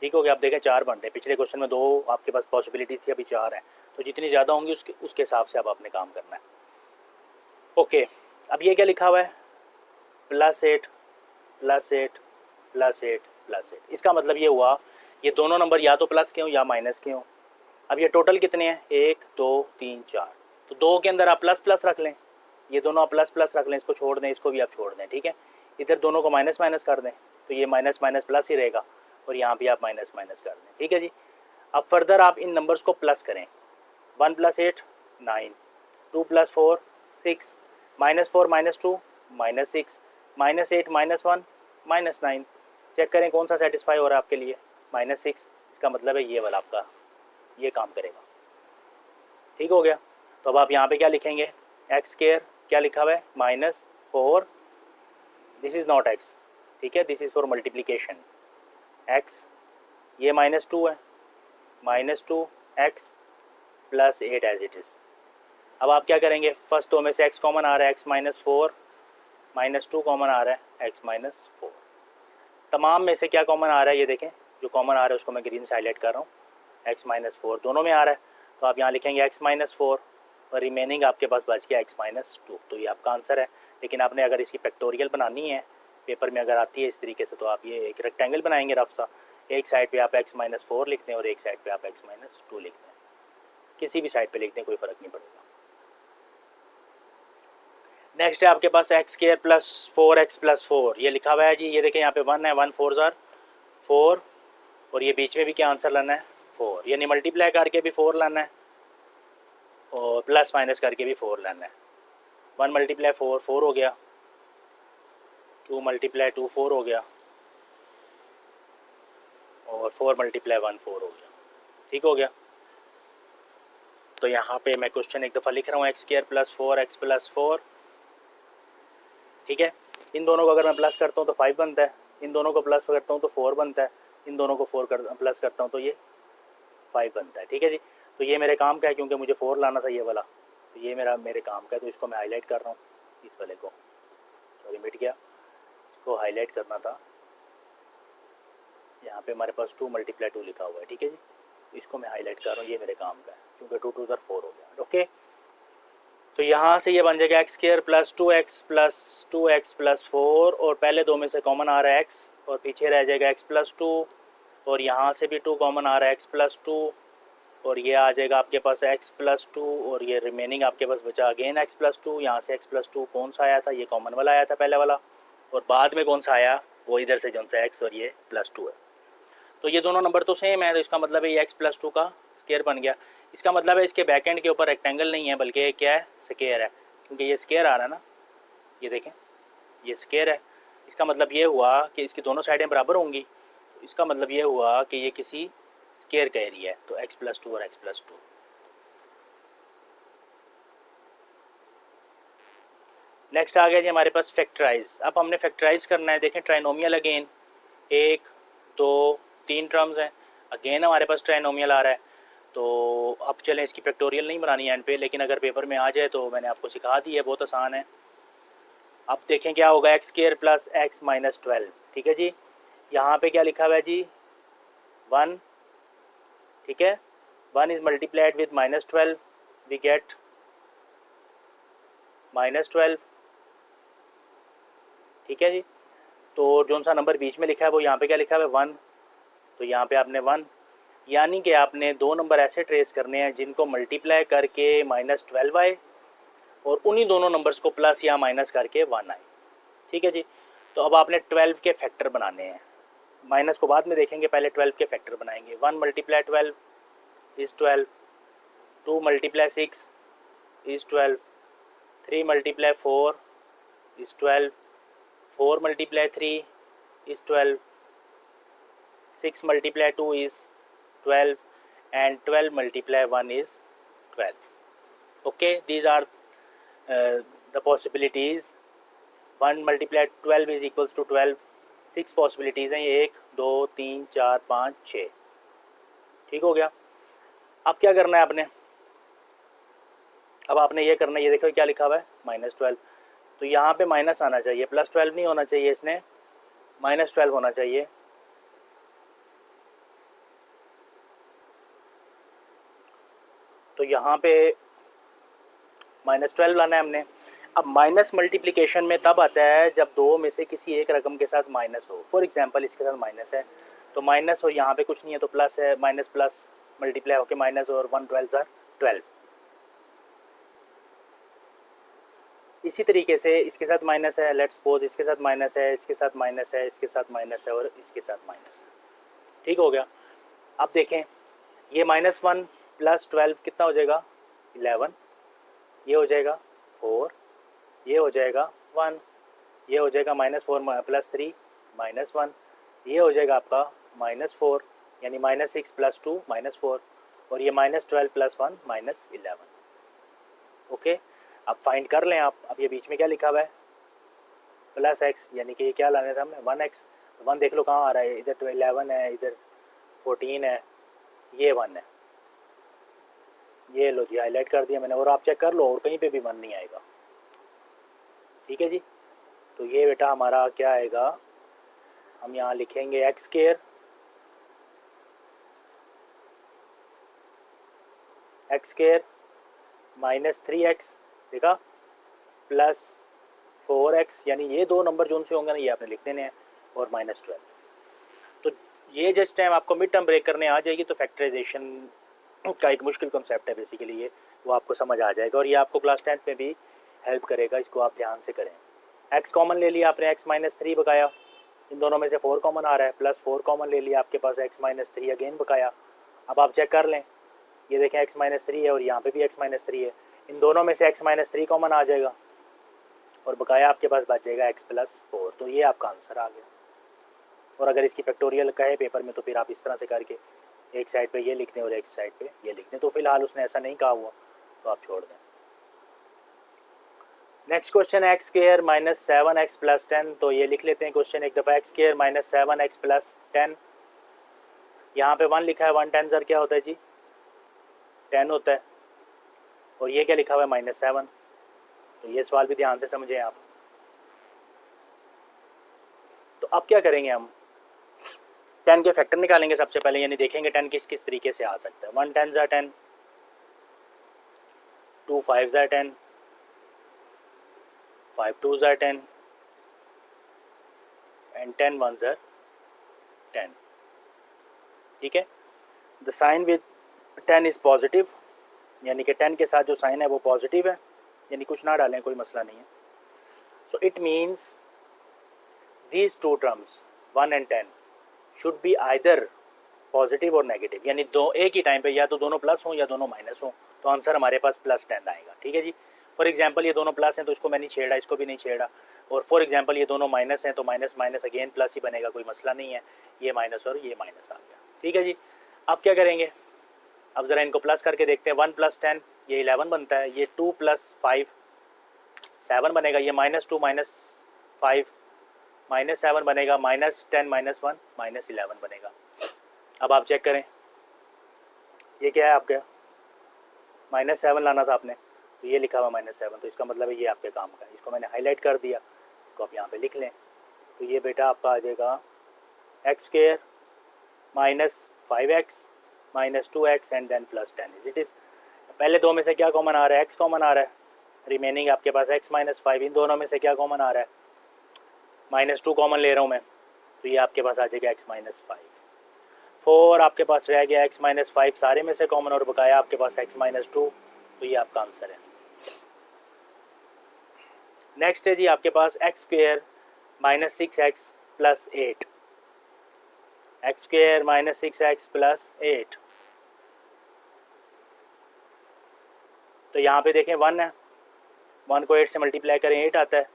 ठीक हो गया। आप देखें 4 बनते हैं, पिछले क्वेश्चन में 2 आपके पास पॉसिबिलिटी थी, अभी 4 हैं। तो जितनी ज़्यादा होंगी उसके हिसाब से अब आपने काम करना है। ओके, अब ये क्या लिखा हुआ है +8 +8 +8 +8। इसका मतलब ये हुआ ये दोनों नंबर या तो प्लस के हों या माइनस के हों। अब ये टोटल कितने हैं 1 2 3 4। तो 2 के अंदर आप प्लस प्लस रख लें, ये दोनों आप प्लस प्लस रख लें, इसको छोड़ दें, इसको भी आप छोड़ दें। ठीक है, इधर दोनों को माइनस माइनस कर दें तो ये माइनस माइनस प्लस ही रहेगा और यहाँ भी आप माइनस माइनस कर दें। ठीक है जी। अब फर्दर आप इन नंबर्स को प्लस करें, 1 + 8 9, 2 + 4 6, -4 -2 -6, -8 -1 -9। चेक करें कौन सा सेटिस्फाई हो रहा है आपके लिए, -6। इसका मतलब है ये वाला आपका ये काम करेगा। ठीक हो गया। तो अब आप यहाँ पे क्या लिखेंगे, एक्स स्क्वायर क्या लिखा हुआ है -4, दिस इज़ नॉट एक्स। ठीक है, this is for multiplication. X ये -2 है, -2x + 8 एज इट इज़। अब आप क्या करेंगे, फर्स्ट दो में से x कॉमन आ रहा है, x -4, -2 कॉमन आ रहा है, x -4। तमाम में से क्या कॉमन आ रहा है ये देखें, जो कॉमन आ रहा है उसको मैं ग्रीन से हाईलाइट कर रहा हूँ, x -4 दोनों में आ रहा है। तो आप यहाँ लिखेंगे x -4 और रिमेनिंग आपके पास बच गया x -2। तो ये आपका आंसर है। लेकिन आपने अगर इसकी फैक्टोरियल बनानी है, पेपर में अगर आती है इस तरीके से, तो आप ये एक रेक्टेंगल बनाएंगे रफ सा, एक साइड पे आप x -4 लिखते हैं और एक साइड पे आप x -2 लिखते हैं। किसी भी साइड पे लिखते हैं, कोई फ़र्क नहीं पड़ेगा। नेक्स्ट है आपके पास एक्स स्क्वायर प्लस 4x + 4। ये लिखा हुआ है जी, ये देखें यहाँ पे 1 है, 1 4 ज़ार 4 और ये बीच में भी क्या आंसर लाना है 4, यानी मल्टीप्लाई करके भी 4 लाना है और प्लस माइनस करके भी 4 लाना है। 1 मल्टीप्लाई 4 4 हो गया, 2 मल्टीप्लाई 2 4 हो गया और 4 मल्टीप्लाई 1 4 हो गया। ठीक हो गया। तो यहाँ पे मैं क्वेश्चन एक दफ़ा लिख रहा हूँ, एक्स स्क्वायर प्लस 4x + 4। ठीक है, इन दोनों को अगर मैं प्लस करता हूँ तो 5 बनता है, इन दोनों को प्लस करता हूँ तो 4 बनता है, इन दोनों को प्लस करता हूँ तो ये 5 बनता है। ठीक है जी। तो ये मेरे काम का है, क्योंकि मुझे 4 लाना था ये वाला, तो ये मेरे काम का है, तो इसको मैं हाईलाइट कर रहा हूँ, इस वाले को, सॉरी मिट गया, इसको हाईलाइट करना था। यहाँ पे हमारे पास 2 × 2 लिखा हुआ है। ठीक है जी, इसको मैं हाईलाइट कर रहा हूँ, ये मेरे काम का है, क्योंकि 2 2 4 हो गया। ओके, तो यहाँ से ये बन जाएगा एक्स स्क्वायर प्लस 2x + 4 और पहले दो में से कॉमन आ रहा है x और पीछे रह जाएगा x + 2 और यहाँ से भी 2 कॉमन आ रहा है x + 2 और ये आ जाएगा आपके पास x + 2 और ये रिमेनिंग आपके पास बचा अगेन x + 2। यहाँ से x + 2 कौन सा आया था, ये कॉमन वाला आया था पहले वाला, और बाद में कौन सा आया वो इधर से जो सा x और ये +2 है। तो ये दोनों नंबर तो सेम है, तो इसका मतलब है ये x + 2 का स्क्वायर बन गया। इसका मतलब है इसके बैक एंड के ऊपर रेक्टेंगल नहीं है, बल्कि क्या है स्क्वायर है, क्योंकि ये स्क्वायर आ रहा है ना, ये देखें ये स्क्वायर है। इसका मतलब ये हुआ कि इसकी दोनों साइडें बराबर होंगी, तो इसका मतलब ये हुआ कि ये किसी स्क्वायर का एरिया है, तो x + 2 और x + 2। नेक्स्ट आ गया जी हमारे पास फैक्टराइज। अब हमने फैक्टराइज करना है, देखें ट्राइनोमियल अगेन 1 2 3 टर्म्स हैं, अगेन हमारे पास ट्राइनोमियल आ रहा है। तो अब चलें, इसकी फैक्टोरियल नहीं बनानी है एंड पे, लेकिन अगर पेपर में आ जाए तो मैंने आपको सिखा दी है, बहुत आसान है। अब देखें क्या होगा, एक्स स्क्वायर प्लस x - 12। ठीक है जी, यहाँ पे क्या लिखा हुआ है जी 1 ठीक है, 1 is multiplied with -12, we get -12, ठीक है जी। तो जो सा नंबर बीच में लिखा है वो यहाँ पे क्या लिखा है 1, तो यहाँ पे आपने 1, यानी कि आपने दो नंबर ऐसे ट्रेस करने हैं जिनको मल्टीप्लाई करके -12 आए और उन्हीं दोनों नंबर्स को प्लस या माइनस करके 1 आए, ठीक है जी। तो अब आपने 12 के फैक्टर बनाने हैं, माइनस को बाद में देखेंगे, पहले 12 के फैक्टर बनाएंगे। 1 multiply 12 is 12, 2 multiply 6 is 12, 3 multiply 4 is 12, 4 multiply 3 is 12, 6 multiply 2 is 12 and 12 multiply 1 is 12. Okay, these are the possibilities. 1 multiply 12 is equals to 12. 6 possibilities हैं, ये 1 2 3 4 5 6, ठीक हो गया। अब क्या करना है आपने, अब आपने ये करना है, ये देखो क्या लिखा हुआ है -12, तो यहाँ पे माइनस आना चाहिए, +12 नहीं होना चाहिए, इसने -12 होना चाहिए। तो यहाँ पे -12 लाना है हमने। अब माइनस मल्टीप्लिकेशन में तब आता है जब दो में से किसी एक रकम के साथ माइनस हो। फॉर एग्जांपल इसके साथ माइनस है, तो माइनस और यहाँ पे कुछ नहीं है तो प्लस है, माइनस प्लस मल्टीप्लाई होके माइनस, और 1 12 12। इसी तरीके से इसके साथ माइनस है, लेट्स सपोज इसके साथ माइनस है, इसके साथ माइनस है, इसके साथ माइनस है और इसके साथ माइनस है, ठीक हो गया। अब देखें ये -1 + 12 कितना हो जाएगा 11, ये हो जाएगा 4, ये हो जाएगा 1, ये हो जाएगा -4 + 3 -1, ये हो जाएगा आपका -4 यानी -6 + 2 -4, और ये -12 + 1 -11। ओके, अब फाइंड कर लें आप। अब ये बीच में क्या लिखा हुआ है +x, यानी कि ये क्या लाने था हमने 1x, 1 देख लो कहाँ आ रहा है, इधर तो 11 है, इधर 14 है, ये 1 है, ये लो जी हाईलाइट कर दिया मैंने, और आप चेक कर लो और कहीं पे भी 1 नहीं आएगा, ठीक है जी। तो ये बेटा हमारा क्या आएगा, हम यहाँ लिखेंगे x² -3x, देखा, +4x, यानी ये दो नंबर जो उनसे होंगे ना ये आपने लिख देने हैं, और -12। तो ये जिस टाइम आपको मिड टर्म ब्रेक करने आ जाएगी तो फैक्टराइजेशन का एक मुश्किल कॉन्सेप्ट है बेसिकली ये, वो आपको समझ आ जाएगा और ये आपको क्लास 10th में भी हेल्प करेगा, इसको आप ध्यान से करें। x कॉमन ले लिया आपने, x -3 बकाया, इन दोनों में से 4 कॉमन आ रहा है, +4 कॉमन ले लिया, आपके पास x -3 अगेन बकाया। अब आप चेक कर लें, ये देखें x -3 है और यहाँ पे भी x -3 है, इन दोनों में से x -3 कॉमन आ जाएगा और बकाया आपके पास बच जाएगा x + 4, तो ये आपका आंसर आ गया। और अगर इसकी फैक्टोरियल कहे पेपर में तो फिर आप इस तरह से करके एक साइड पे ये लिख दें और एक साइड पे ये लिख दें, तो फिलहाल उसने ऐसा नहीं कहा हुआ तो आप छोड़ दें। नेक्स्ट क्वेश्चन है x² -7x + 10, तो ये लिख लेते हैं क्वेश्चन एक दफ़ा, x² -7x + 10, यहाँ पे 1 लिखा है, 1 10 क्या होता है जी 10 होता है, और ये क्या लिखा हुआ है -7, तो ये सवाल भी ध्यान से समझें आप। तो अब क्या करेंगे, हम 10 के फैक्टर निकालेंगे सबसे पहले, यानी देखेंगे 10 किस किस तरीके से आ सकता है। 1 10 10, 2 5 10, 5 2 10 एंड 10 1 10, ठीक है। The sign with 10 is positive, यानी कि 10 के साथ जो साइन है वो पॉजिटिव है, यानी कुछ ना डालें कोई मसला नहीं है। So it means these two terms 1 and 10 should be either positive और नेगेटिव, यानी दो एक ही टाइम पे या तो दोनों प्लस हों या दोनों माइनस हों, तो आंसर हमारे पास +10 आएगा, ठीक है जी। फॉर एग्जांपल ये दोनों प्लस हैं तो इसको मैं नहीं छेड़ा, इसको भी नहीं छेड़ा, और फॉर एग्जांपल ये दोनों माइनस हैं तो माइनस माइनस अगेन प्लस ही बनेगा, कोई मसला नहीं है, ये माइनस और ये माइनस आ गया, ठीक है जी। अब क्या करेंगे, अब ज़रा इनको प्लस करके देखते हैं। 1 + 10 ये 11 बनता है, ये 2 + 5 7 बनेगा, ये -2 -5 -7 बनेगा, -10 -1 -11 बनेगा। अब आप चेक करें ये क्या है आपका, -7 लाना था आपने, तो ये लिखा हुआ -7, तो इसका मतलब है ये आपके काम का है, इसको मैंने हाईलाइट कर दिया, इसको आप यहाँ पे लिख लें। तो ये बेटा आपका आ जाएगा x² -5x -2x and then +10 is it is. पहले दो में से क्या कॉमन आ रहा है? x कॉमन आ रहा है, रिमेनिंग आपके पास x -5। इन दोनों में से क्या कॉमन आ रहा है? -2 कॉमन ले रहा हूँ मैं, तो ये आपके पास आ जाएगा x -5। 4 आपके पास रह गया x -5 सारे में से कॉमन, और बकाया आपके पास x -2, तो ये आपका आंसर है। नेक्स्ट है जी आपके पास x² -6x + 8, x² -6x + 8। तो यहाँ पे देखें 1 है, 1 को 8 से मल्टीप्लाई करें 8 आता है।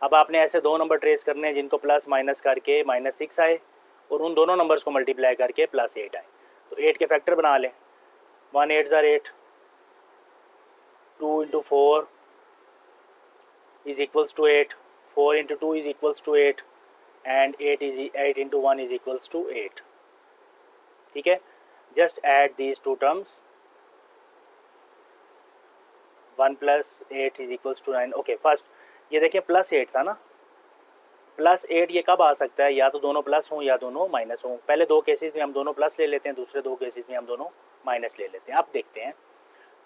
अब आपने ऐसे दो नंबर ट्रेस करने हैं जिनको प्लस माइनस करके -6 आए, और उन दोनों नंबर्स को मल्टीप्लाई करके +8 आए। तो 8 के फैक्टर बना लें, 1 8 ज़ार 8, 2 × 4 = 8, 4 × 2 = 8, and 8 × 1 = 8। ठीक है, just add these two terms, 1 + 8 = 9। Okay, first ये देखिए +8 था ना, +8 ये कब आ सकता है? या तो दोनों प्लस हों या दोनों माइनस हों। पहले दो केसेस में हम दोनों प्लस ले लेते हैं, दूसरे दो केसेस में हम दोनों माइनस ले लेते हैं। अब देखते हैं,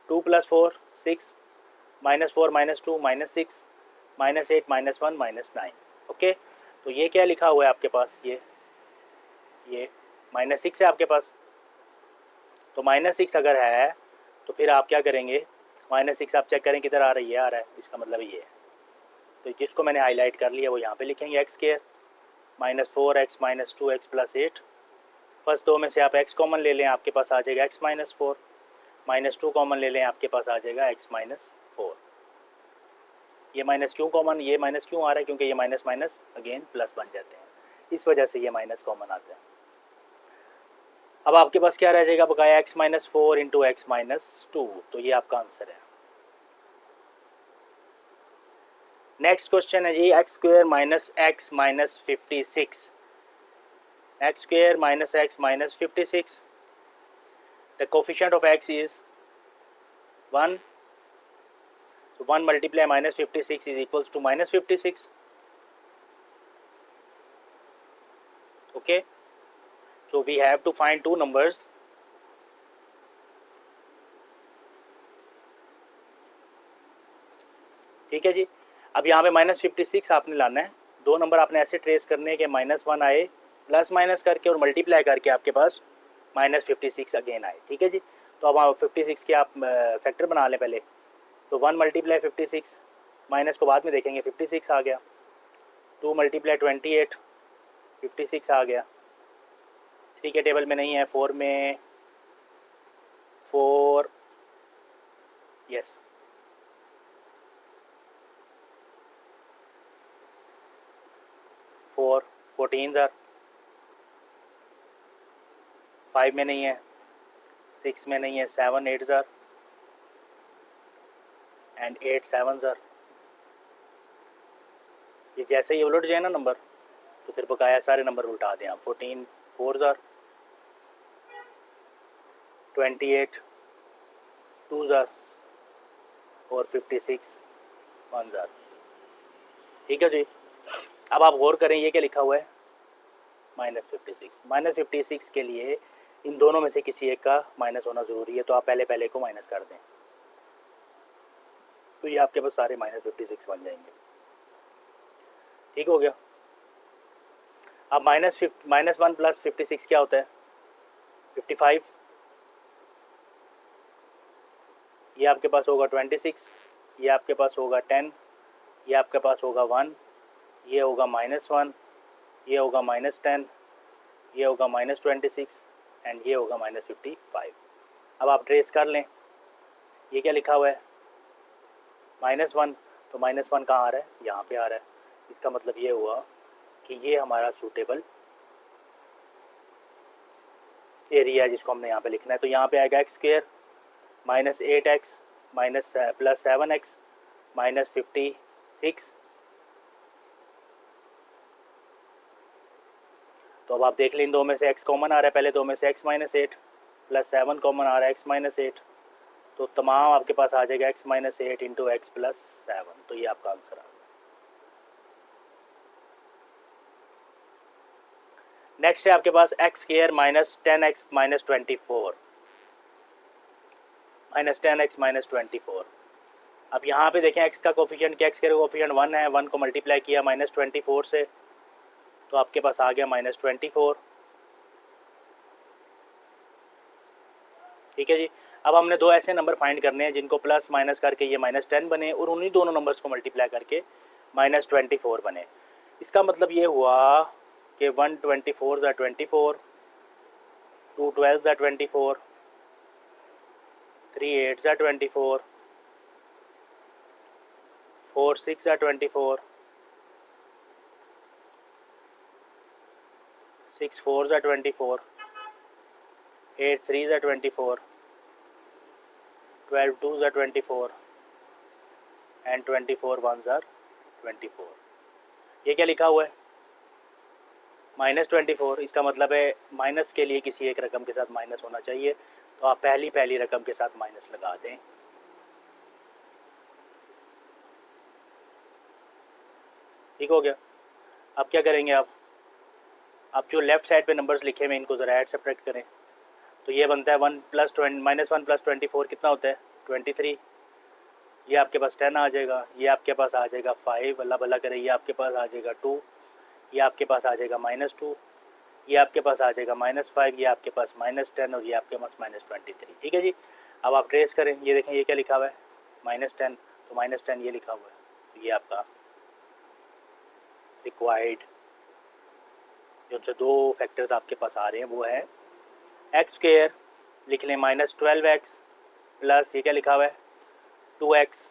2 + 4 6, -4 -2 -6, -8 -1 -9। ओके, तो ये क्या लिखा हुआ है आपके पास? ये -6 है आपके पास। तो -6 अगर है तो फिर आप क्या करेंगे? -6 आप चेक करें किधर आ रही है, आ रहा है, इसका मतलब ये है। तो जिसको मैंने हाईलाइट कर लिया वो यहाँ पे लिखेंगे, x² -4x -2x + 8। फर्स्ट दो में से आप x कॉमन ले लें, आपके पास आ जाएगा x -4, -2 कॉमन ले लें, आपके पास आ जाएगा x -4। ये माइनस क्यों कॉमन, ये माइनस क्यों आ रहा है? क्योंकि ये माइनस माइनस अगेन प्लस बन जाते हैं, इस वजह से ये माइनस कॉमन आता है। अब आपके पास क्या रह जाएगा बकाया? x -4 × x -2, तो ये आपका आंसर है। नेक्स्ट क्वेश्चन है जी, x² -x -56, x² -x -56, the coefficient of x is 1, so 1 multiply -56 is equals to -56. Okay, so we have to find two numbers. ठीक है जी, अब यहाँ पे -56 आपने लाना है। दो नंबर आपने ऐसे ट्रेस करने हैं कि -1 आए, प्लस माइनस करके और मल्टीप्लाई करके आपके पास -56 अगेन आए। ठीक है जी, तो अब आप 56 के आप फैक्टर बना लें पहले। तो 1 × 56, माइनस को बाद में देखेंगे, 56 आ गया। 2 × 28, 56 आ गया। 3 के टेबल में नहीं है, 4 में 4, यस 4, 14 ज़ार, 5 में नहीं है, 6 में नहीं है, 7 8 ज़ार, एंड 8 7 ज़ार। ये जैसे ही उलट जाए ना नंबर, तो फिर बकाया सारे नंबर उल्टा दें आप। 14 4 ज़ार, 28 2 ज़ार, और 56 1 ज़ार। ठीक है जी, अब आप गौर करें ये क्या लिखा हुआ है? -56। -56 के लिए इन दोनों में से किसी एक का माइनस होना ज़रूरी है, तो आप पहले पहले को माइनस कर दें, तो ये आपके पास सारे -56 बन जाएंगे। ठीक हो गया। अब -1 + 56 क्या होता है? 55। ये आपके पास होगा 26, ये आपके पास होगा 10, ये आपके पास होगा 1, ये होगा -1, ये होगा -10, ये होगा -26, एंड ये होगा -55। अब आप ट्रेस कर लें, ये क्या लिखा हुआ है? -1, तो -1 कहाँ आ रहा है? यहाँ पे आ रहा है। इसका मतलब ये हुआ कि ये हमारा सूटेबल एरिया है जिसको हमने यहाँ पे लिखना है। तो यहाँ पे आएगा x² -8x + 7x -56। तो अब आप देख लें, इन दो में से x कॉमन आ रहा है, पहले दो में से x -8 + 7 कॉमन आ रहा है, x -8, तो तमाम आपके पास आ जाएगा x -8 × x + 7, तो ये आपका आंसर आ गया। नेक्स्ट है आपके पास x² -10x -24, -10x -24। अब यहाँ पे देखें x का कोफिशिएंट क्या, x का कोफिशिएंट 1 है, 1 को मल्टीप्लाई किया -24 से तो आपके पास आ गया -24। ठीक है जी। अब हमने दो ऐसे नंबर फाइंड करने हैं जिनको प्लस माइनस करके ये -10 बने और उन्हीं दोनों नंबर्स को मल्टीप्लाई करके -24 बने। इसका मतलब ये हुआ कि 1 24 ज़ा 24, 2 12 ज़ा 24, 3 8 ज़ा 24, 4 6 ज़ा 24, 6 4 ज़ा 24, 8 3 ज़ा 24, 12 2 ज़ा 24 एंड 24 1 ज़ा 24। ये क्या लिखा हुआ है? -24। इसका मतलब है माइनस के लिए किसी एक रकम के साथ माइनस होना चाहिए, तो आप पहली रकम के साथ माइनस लगा दें। ठीक हो गया। अब क्या करेंगे आप जो लेफ़्ट साइड पे नंबर्स लिखे हुए इनको ज़रा ऐड सब्ट्रैक्ट करें। तो ये बनता है -1 + 24 कितना होता है? 23। ये आपके पास 10 आ जाएगा, ये आपके पास आ जाएगा 5, अल्लाह भला करे, ये आपके पास आ जाएगा 2, ये आपके पास आ जाएगा -2, ये आपके पास आ जाएगा -5, ये आपके पास -10 और ये आपके पास -23। ठीक है जी। अब आप ट्रेस करें, ये देखें ये क्या लिखा हुआ है? -10, तो -10 ये लिखा हुआ है, तो ये आपका रिक्वायर्ड जो से दो फैक्टर्स आपके पास आ रहे हैं वो है x² लिख लें -12x प्लस ये क्या लिखा हुआ है 2x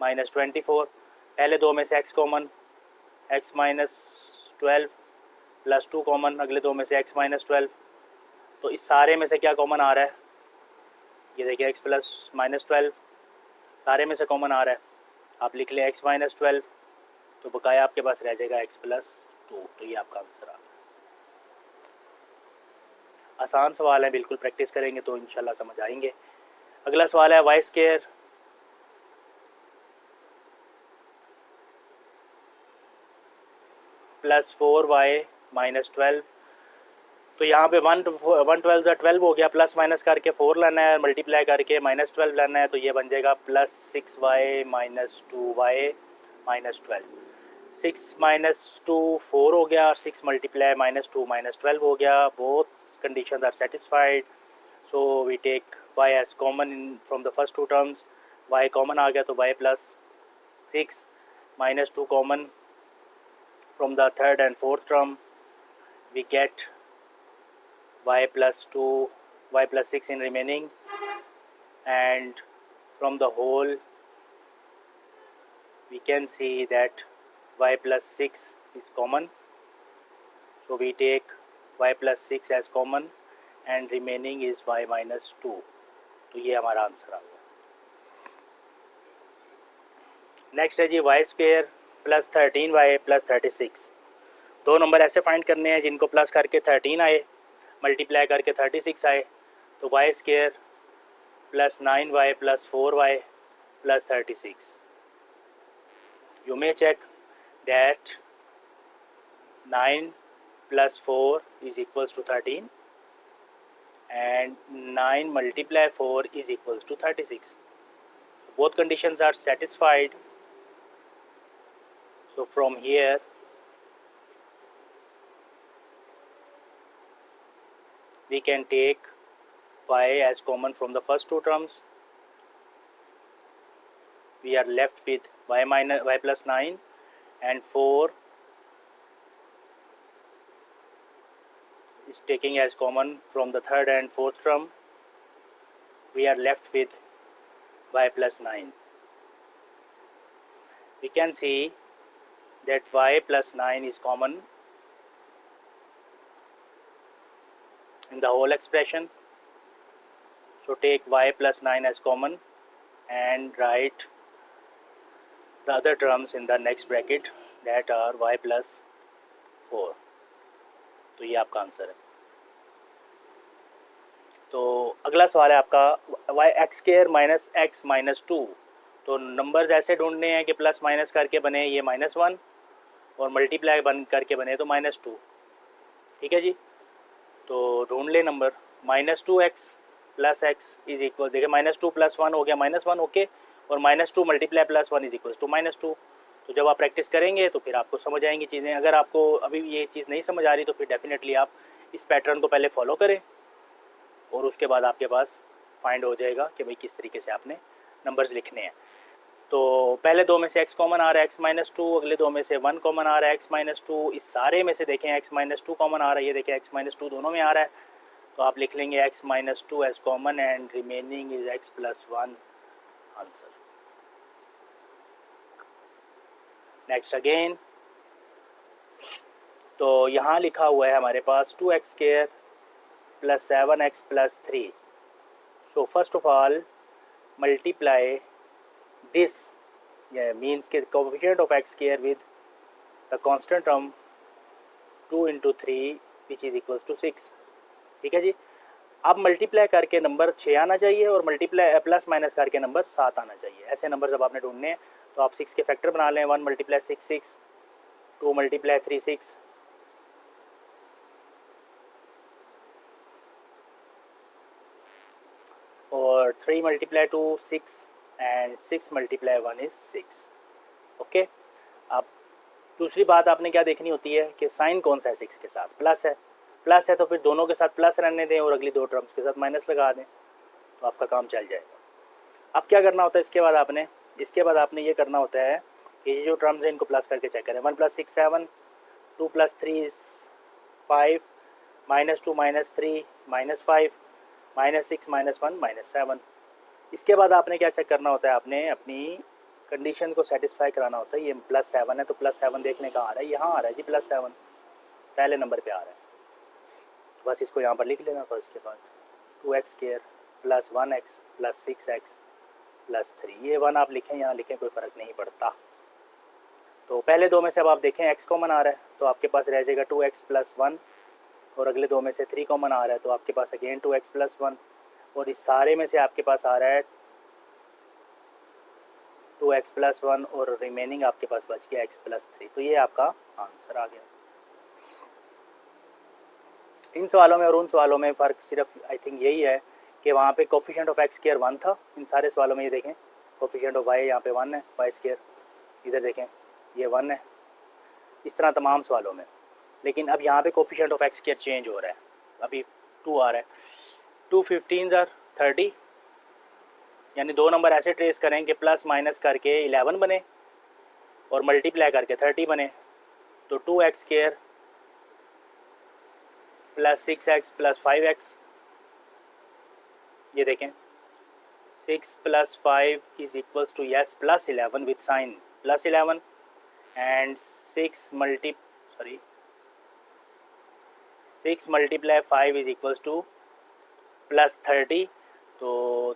-24। पहले दो में से x common, x -12 plus 2 common, अगले दो में से x -12। तो इस सारे में से क्या कॉमन आ रहा है? ये देखिए x + -12 सारे में से कॉमन आ रहा है, आप लिख लें x -12, तो बकाया आपके पास रह जाएगा x + 2। तो ये आपका आंसर आ गया। आसान सवाल है, बिल्कुल प्रैक्टिस करेंगे तो इंशाल्लाह समझ आएंगे। अगला सवाल है y² + 4y - 12। तो यहाँ पे 1 12 ज़ा 12 हो गया, प्लस माइनस करके 4 लाना है, मल्टीप्लाई करके -12 लाना है, तो ये बन जाएगा +6y - 2y - 12। 6 - 2 4 हो गया और 6 × -2 -12 हो गया। Both conditions are satisfied, so we take y as common in from the first two terms. y common आ गया तो y + 6 -2 common from the third and fourth term, we get y + 2 y + 6 in remaining, and from the whole we can see that y + 6 is common, so we take y + 6 as common and remaining is y - 2। तो ये हमारा answer आ गया। Next है जी y² + 13y + 36। दो number ऐसे find करने हैं जिनको प्लस करके 13 आए, मल्टीप्लाई करके 36 आए, तो y² + 9y + 4y + 36। You may check that 9 + 4 is equals to 13 and 9 × 4 is equals to 36. Both conditions are satisfied. So from here we can take y as common from the first two terms. We are left with y + 9 and 4 is taking as common from the third and fourth term. We are left with y + 9. We can see that y + 9 is common in the whole expression. So take y + 9 as common and write the other terms in the next bracket, that are y + 4। तो ये आपका answer है। तो अगला सवाल है आपका x² - x - 2। तो नंबर्स ऐसे ढूंढने हैं कि प्लस माइनस करके बने ये -1 और मल्टीप्लाई करके बने तो -2। ठीक है जी। तो ढूंढ ले number. -2x plus x is equal, देखिए -2 + 1 हो गया -1, ओके, और -2 मल्टीप्लाई +1 इज इक्वल टू -2। तो जब आप प्रैक्टिस करेंगे तो फिर आपको समझ आएंगी चीज़ें। अगर आपको अभी ये चीज़ नहीं समझ आ रही तो फिर डेफिनेटली आप इस पैटर्न को पहले फॉलो करें और उसके बाद आपके पास फाइंड हो जाएगा कि भाई किस तरीके से आपने नंबर्स लिखने हैं। तो पहले दो में से x कॉमन आ रहा है x-2, अगले दो में से 1 कॉमन आ रहा है x-2, इस सारे में से देखें x-2 कॉमन आ रहा है, ये देखें x-2 दोनों में आ रहा है, तो आप लिख लेंगे x-2 as common and remaining is x+1 answer. Next again, तो यहाँ लिखा हुआ है हमारे पास 2x² + 7x + 3। So first of all multiply this means के coefficient of x square with the constant term 2 × 3 which is equals to 6। ठीक है जी। अब मल्टीप्लाई करके नंबर 6 आना चाहिए और मल्टीप्लाई प्लस माइनस करके नंबर 7 आना चाहिए। ऐसे नंबर जब आपने ढूंढने हैं तो आप 6 के फैक्टर बना लें। 1 × 6 6, 2 × 3 6, और 3 × 2 6 एंड 6 × 1 इज 6। ओके, अब दूसरी बात आपने क्या देखनी होती है कि साइन कौन सा है 6 के साथ, प्लस है तो फिर दोनों के साथ प्लस रहने दें और अगली दो टर्म्स के साथ माइनस लगा दें तो आपका काम चल जाएगा। अब क्या करना होता है इसके बाद आपने ये करना होता है कि ये जो टर्म्स हैं इनको प्लस करके चेक करें। 1 + 6 7, 2 + 3 is 5, -2 -3 -5, -6 -1 -7। इसके बाद आपने क्या चेक करना होता है, आपने अपनी कंडीशन को सेटिस्फाई कराना होता है। ये +7 है तो +7 देखने का आ रहा है, यहाँ आ रहा है जी +7, पहले नंबर पे आ रहा है, तो बस इसको यहाँ पर लिख लेना। तो इसके बाद 2x² + 1x + 6x + 3, ये 1 आप लिखें यहाँ लिखें कोई फ़र्क नहीं पड़ता। तो पहले दो में से अब आप देखें x कॉमन आ रहा है तो आपके पास रह जाएगा 2x + 1, और अगले दो में से 3 कॉमन आ रहा है तो आपके पास अगेन 2x + 1, और इस सारे में से आपके पास आ रहा है 2x + 1 और रिमेनिंग आपके पास बच गया x + 3। तो ये आपका आंसर आ गया। इन सवालों में और उन सवालों में फ़र्क सिर्फ आई थिंक यही है कि वहाँ पे कोफिशिएंट ऑफ x² 1 था। इन सारे सवालों में ये देखें कोफिशिएंट ऑफ y यहाँ पे 1 है, y² इधर देखें ये 1 है, इस तरह तमाम सवालों में। लेकिन अब यहाँ पे कोफिशिएंट ऑफ x² चेंज हो रहा है, अभी 2 आ रहा है। 2 15s are 30, यानी दो नंबर ऐसे ट्रेस करें कि प्लस माइनस करके 11 बने और मल्टीप्लाई करके 30 बने। तो 2x² + 6x + 5x, ये देखें 6 + 5 is equals to yes +11 with sign +11 and 6 × 5 is equals to +30। तो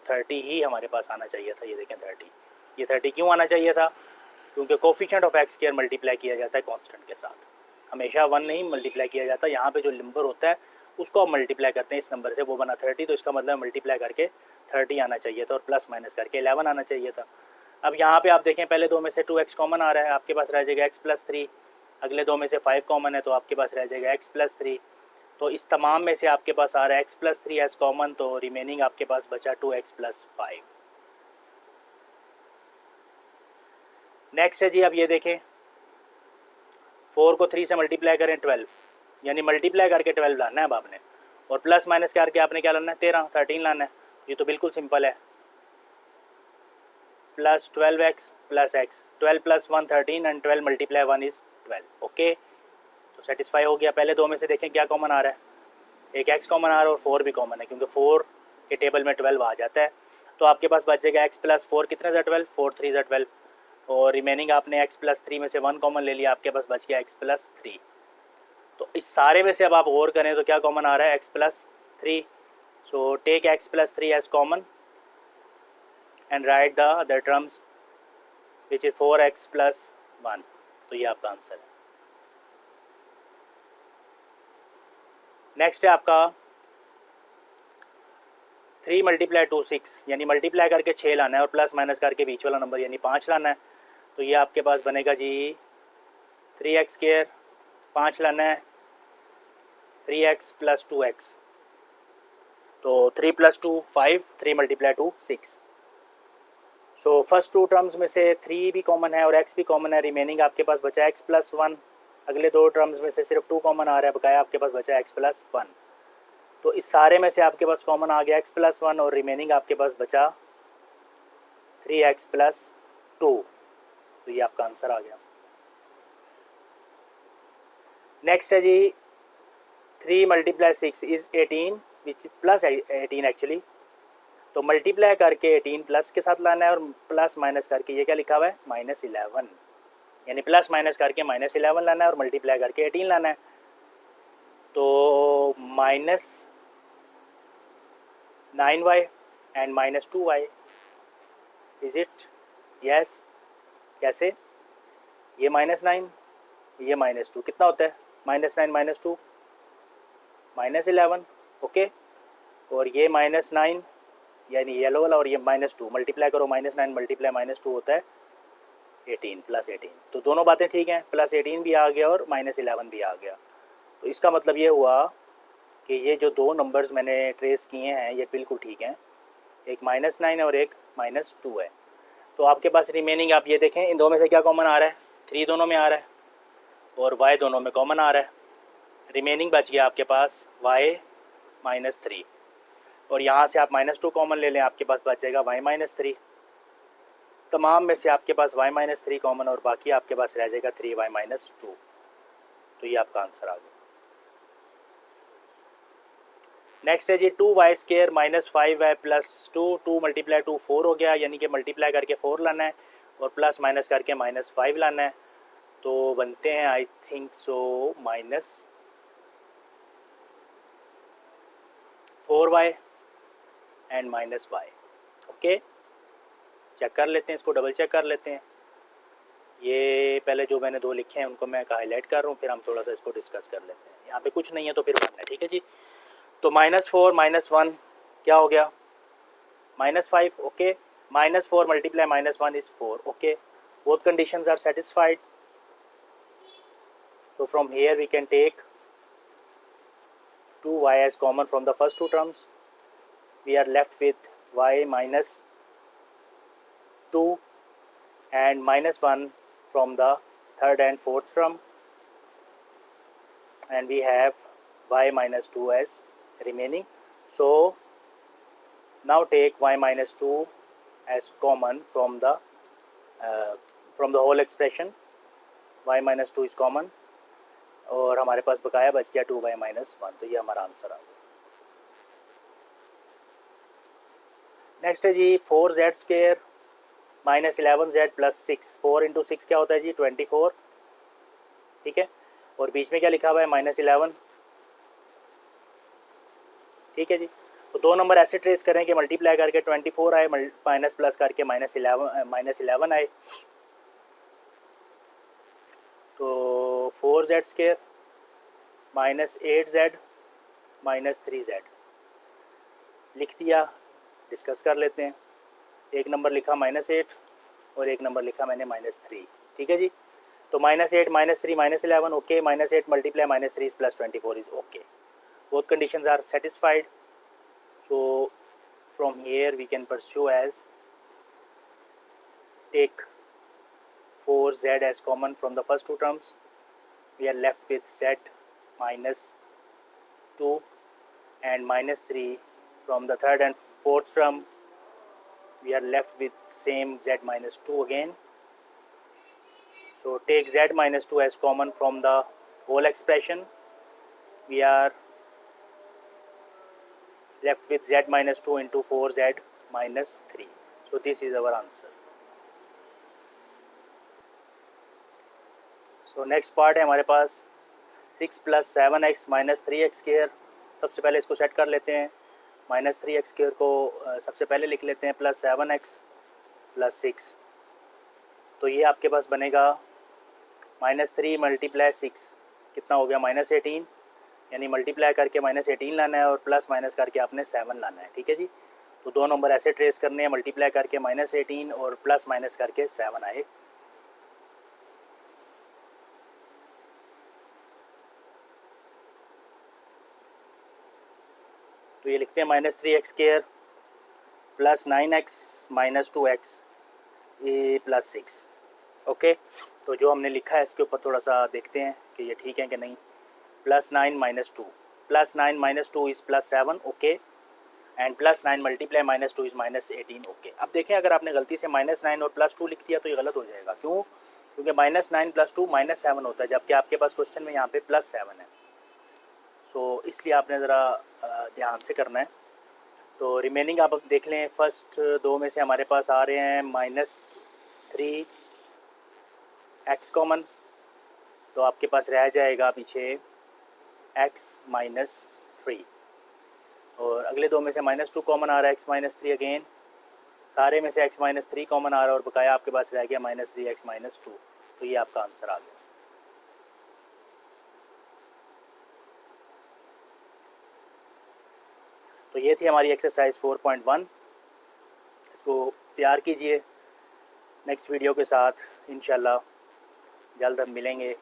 30 ही हमारे पास आना चाहिए था। ये देखें 30, ये 30 क्यों आना चाहिए था, क्योंकि कोफिशिएंट ऑफ x² मल्टीप्लाई किया जाता है कांस्टेंट के साथ, हमेशा 1 नहीं मल्टीप्लाई किया जाता। यहाँ पे जो नंबर होता है उसको आप मल्टीप्लाई करते हैं इस नंबर से, वो बना 30, तो इसका मतलब मल्टीप्लाई करके 30 आना चाहिए था और प्लस माइनस करके 11 आना चाहिए था। अब यहाँ पे आप देखें पहले दो में से 2x कॉमन आ रहा है, आपके पास रह जाएगा x + 3, अगले दो में से 5 कॉमन है तो आपके पास रह जाएगा x + 3। तो इस तमाम में से आपके पास आ रहा है x + 3 एज कॉमन, तो रिमेनिंग आपके पास बचा 2x + 5। नेक्स्ट है जी, अब ये देखें 4 को 3 से मल्टीप्लाई करें 12, यानी मल्टीप्लाई करके 12 लाना है अब आपने, और प्लस माइनस करके आपने क्या लाना है 13 लाना है। ये तो बिल्कुल सिंपल है, +12x + x, 12 + 1 13 and 12 × 1 is 12। Okay, तो सेटिस्फाई हो गया। पहले दो में से देखें क्या कॉमन आ रहा है, एक x कॉमन आ रहा है और 4 भी कॉमन है, क्योंकि 4 के टेबल में 12 आ जाता है। तो आपके पास बचेगा x + 4 कितने से 12, 4 3 से 12, और रिमेनिंग आपने x + 3 में से 1 कॉमन ले लिया, आपके पास बच गया x + 3। तो इस सारे में से अब आप गौर करें तो क्या कॉमन आ रहा है x + 3। So take x + 3 as common and right the other terms which is 4x + 1। तो ये आपका आंसर है। नेक्स्ट है आपका 3 × 2 6, यानी मल्टीप्लाई करके 6 लाना है और प्लस माइनस करके बीच वाला नंबर यानी 5 लाना है। तो ये आपके पास बनेगा जी 3x², 5 लाना है 3x + 2x। तो 3 + 2 5, 3 × 2 6। सो फर्स्ट टू टर्म्स में से 3 भी कॉमन है और x भी कॉमन है, रिमेनिंग आपके पास बचा x + 1। अगले दो टर्म्स में से सिर्फ 2 कॉमन आ रहा है, बकाया आपके पास बचा x + 1। तो इस सारे में से आपके पास कॉमन आ गया x + 1 और रिमेनिंग आपके पास बचा 3x + 2। तो ये आपका आंसर आ गया। नेक्स्ट है जी 3 × 6 इज 18 विच +18 एक्चुअली। तो मल्टीप्लाई करके 18 प्लस के साथ लाना है और प्लस माइनस करके ये क्या लिखा हुआ है -11, यानी प्लस माइनस करके -11 लाना है और मल्टीप्लाई करके 18 लाना है। तो -9y and -2y is it? Yes. कैसे? ये -9 ये -2 कितना होता है? -9 -2 -11। ओके, और ये -9 यानी येलो वाला और ये -2 मल्टीप्लाई करो, -9 मल्टीप्लाई -2 होता है 18 +18। तो दोनों बातें ठीक हैं, +18 भी आ गया और -11 भी आ गया। तो इसका मतलब ये हुआ कि ये जो दो नंबर्स मैंने ट्रेस किए हैं ये बिल्कुल ठीक हैं, एक -9 है और एक -2 है। तो आपके पास रिमेनिंग आप ये देखें, इन दो में से क्या कॉमन आ रहा है? 3 दोनों में आ रहा है और y दोनों में कॉमन आ रहा है। रिमेनिंग बच गया आपके पास y -3 और यहाँ से आप -2 कॉमन ले लें, आपके पास बच जाएगा y -3। तमाम में से आपके पास y -3 कॉमन और बाकी आपके पास रह जाएगा 3y -2। तो ये आपका आंसर आ गया। नेक्स्ट है जी 2y² -5y + 2, 2 × 2 4 हो गया, यानी कि मल्टीप्लाई करके 4 लाना है और प्लस माइनस करके -5 लाना है। तो बनते हैं I think so -4y and -y। Okay, check कर लेते हैं, इसको डबल चेक कर लेते हैं। ये पहले जो मैंने दो लिखे हैं उनको मैं हाईलाइट कर रहा हूँ, फिर हम थोड़ा सा इसको डिस्कस कर लेते हैं। यहाँ पे कुछ नहीं है तो फिर बनना है, ठीक है जी। तो -4 -1 क्या हो गया? -5। Okay, -4 × -1 is 4। Okay, both conditions are satisfied. So from here we can take 2y as common from the first two terms. We are left with y -2 and -1 from the third and fourth term, and we have y -2 as remaining. So now take y -2 as common from the whole expression. y -2 is common और हमारे पास बकाया बच गया 2y -1। तो ये हमारा answer आ गया। Next है जी 4z² -11z + 6। 4 × 6 क्या होता है जी? 24। ठीक है, और बीच में क्या लिखा हुआ है? -11। ठीक है जी। तो दो नंबर ऐसे ट्रेस करें कि मल्टीप्लाई करके 24 आए, माइनस प्लस करके -11 आए। तो 4z² -8z -3z लिख दिया। डिस्कस कर लेते हैं। एक नंबर लिखा -8 और एक नंबर लिखा मैंने -3। ठीक है जी। तो -8 -3 -11 okay, -8 × -3 + 24 is okay. Both conditions are satisfied. So from here we can pursue as take 4z as common from the first two terms. We are left with z -2 and -3 from the third and fourth term. We are left with same z -2 again. So take z -2 as common from the whole expression. We are left with z -2 into 4z -3. So this is our answer. So next part है हमारे पास 6 + 7x -3x²। सबसे पहले इसको set कर लेते हैं। -3x² को सबसे पहले लिख लेते हैं, +7x + 6। तो ये आपके पास बनेगा -3 × 6 कितना हो गया? -18, यानी मल्टीप्लाई करके -18 लाना है और प्लस माइनस करके आपने 7 लाना है। ठीक है जी। तो दो नंबर ऐसे ट्रेस करने हैं, मल्टीप्लाई करके -18 और प्लस माइनस करके 7 आए। तो ये लिखते हैं -3x² plus 9x minus 2x ए प्लस 6। ओके, तो जो हमने लिखा है इसके ऊपर थोड़ा सा देखते हैं कि ये ठीक है कि नहीं। +9 - 2, +9 - 2 is +7। Okay, and +9 multiply -2 is -18। Okay, अब देखें अगर आपने गलती से -9 और +2 लिख दिया तो ये गलत हो जाएगा। क्यों? क्योंकि -9 + 2 -7 होता है, जबकि आपके पास क्वेश्चन में यहाँ पे +7 है। सो इसलिए आपने ज़रा ध्यान से करना है। तो रिमेनिंग आप देख लें, फर्स्ट दो में से हमारे पास आ रहे हैं -3x कॉमन, तो आपके पास रह जाएगा पीछे x - 3, और अगले दो में से -2 कॉमन आ रहा है, x - 3 अगेन, सारे में से x - 3 कॉमन आ रहा है और बकाया आपके पास रह गया -3x - 2। तो ये आपका आंसर आ गया। तो ये थी हमारी एक्सरसाइज 4.1। इसको तैयार कीजिए नेक्स्ट वीडियो के साथ। इंशाल्लाह जल्द हम मिलेंगे।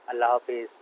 अल्लाह हाफिज़।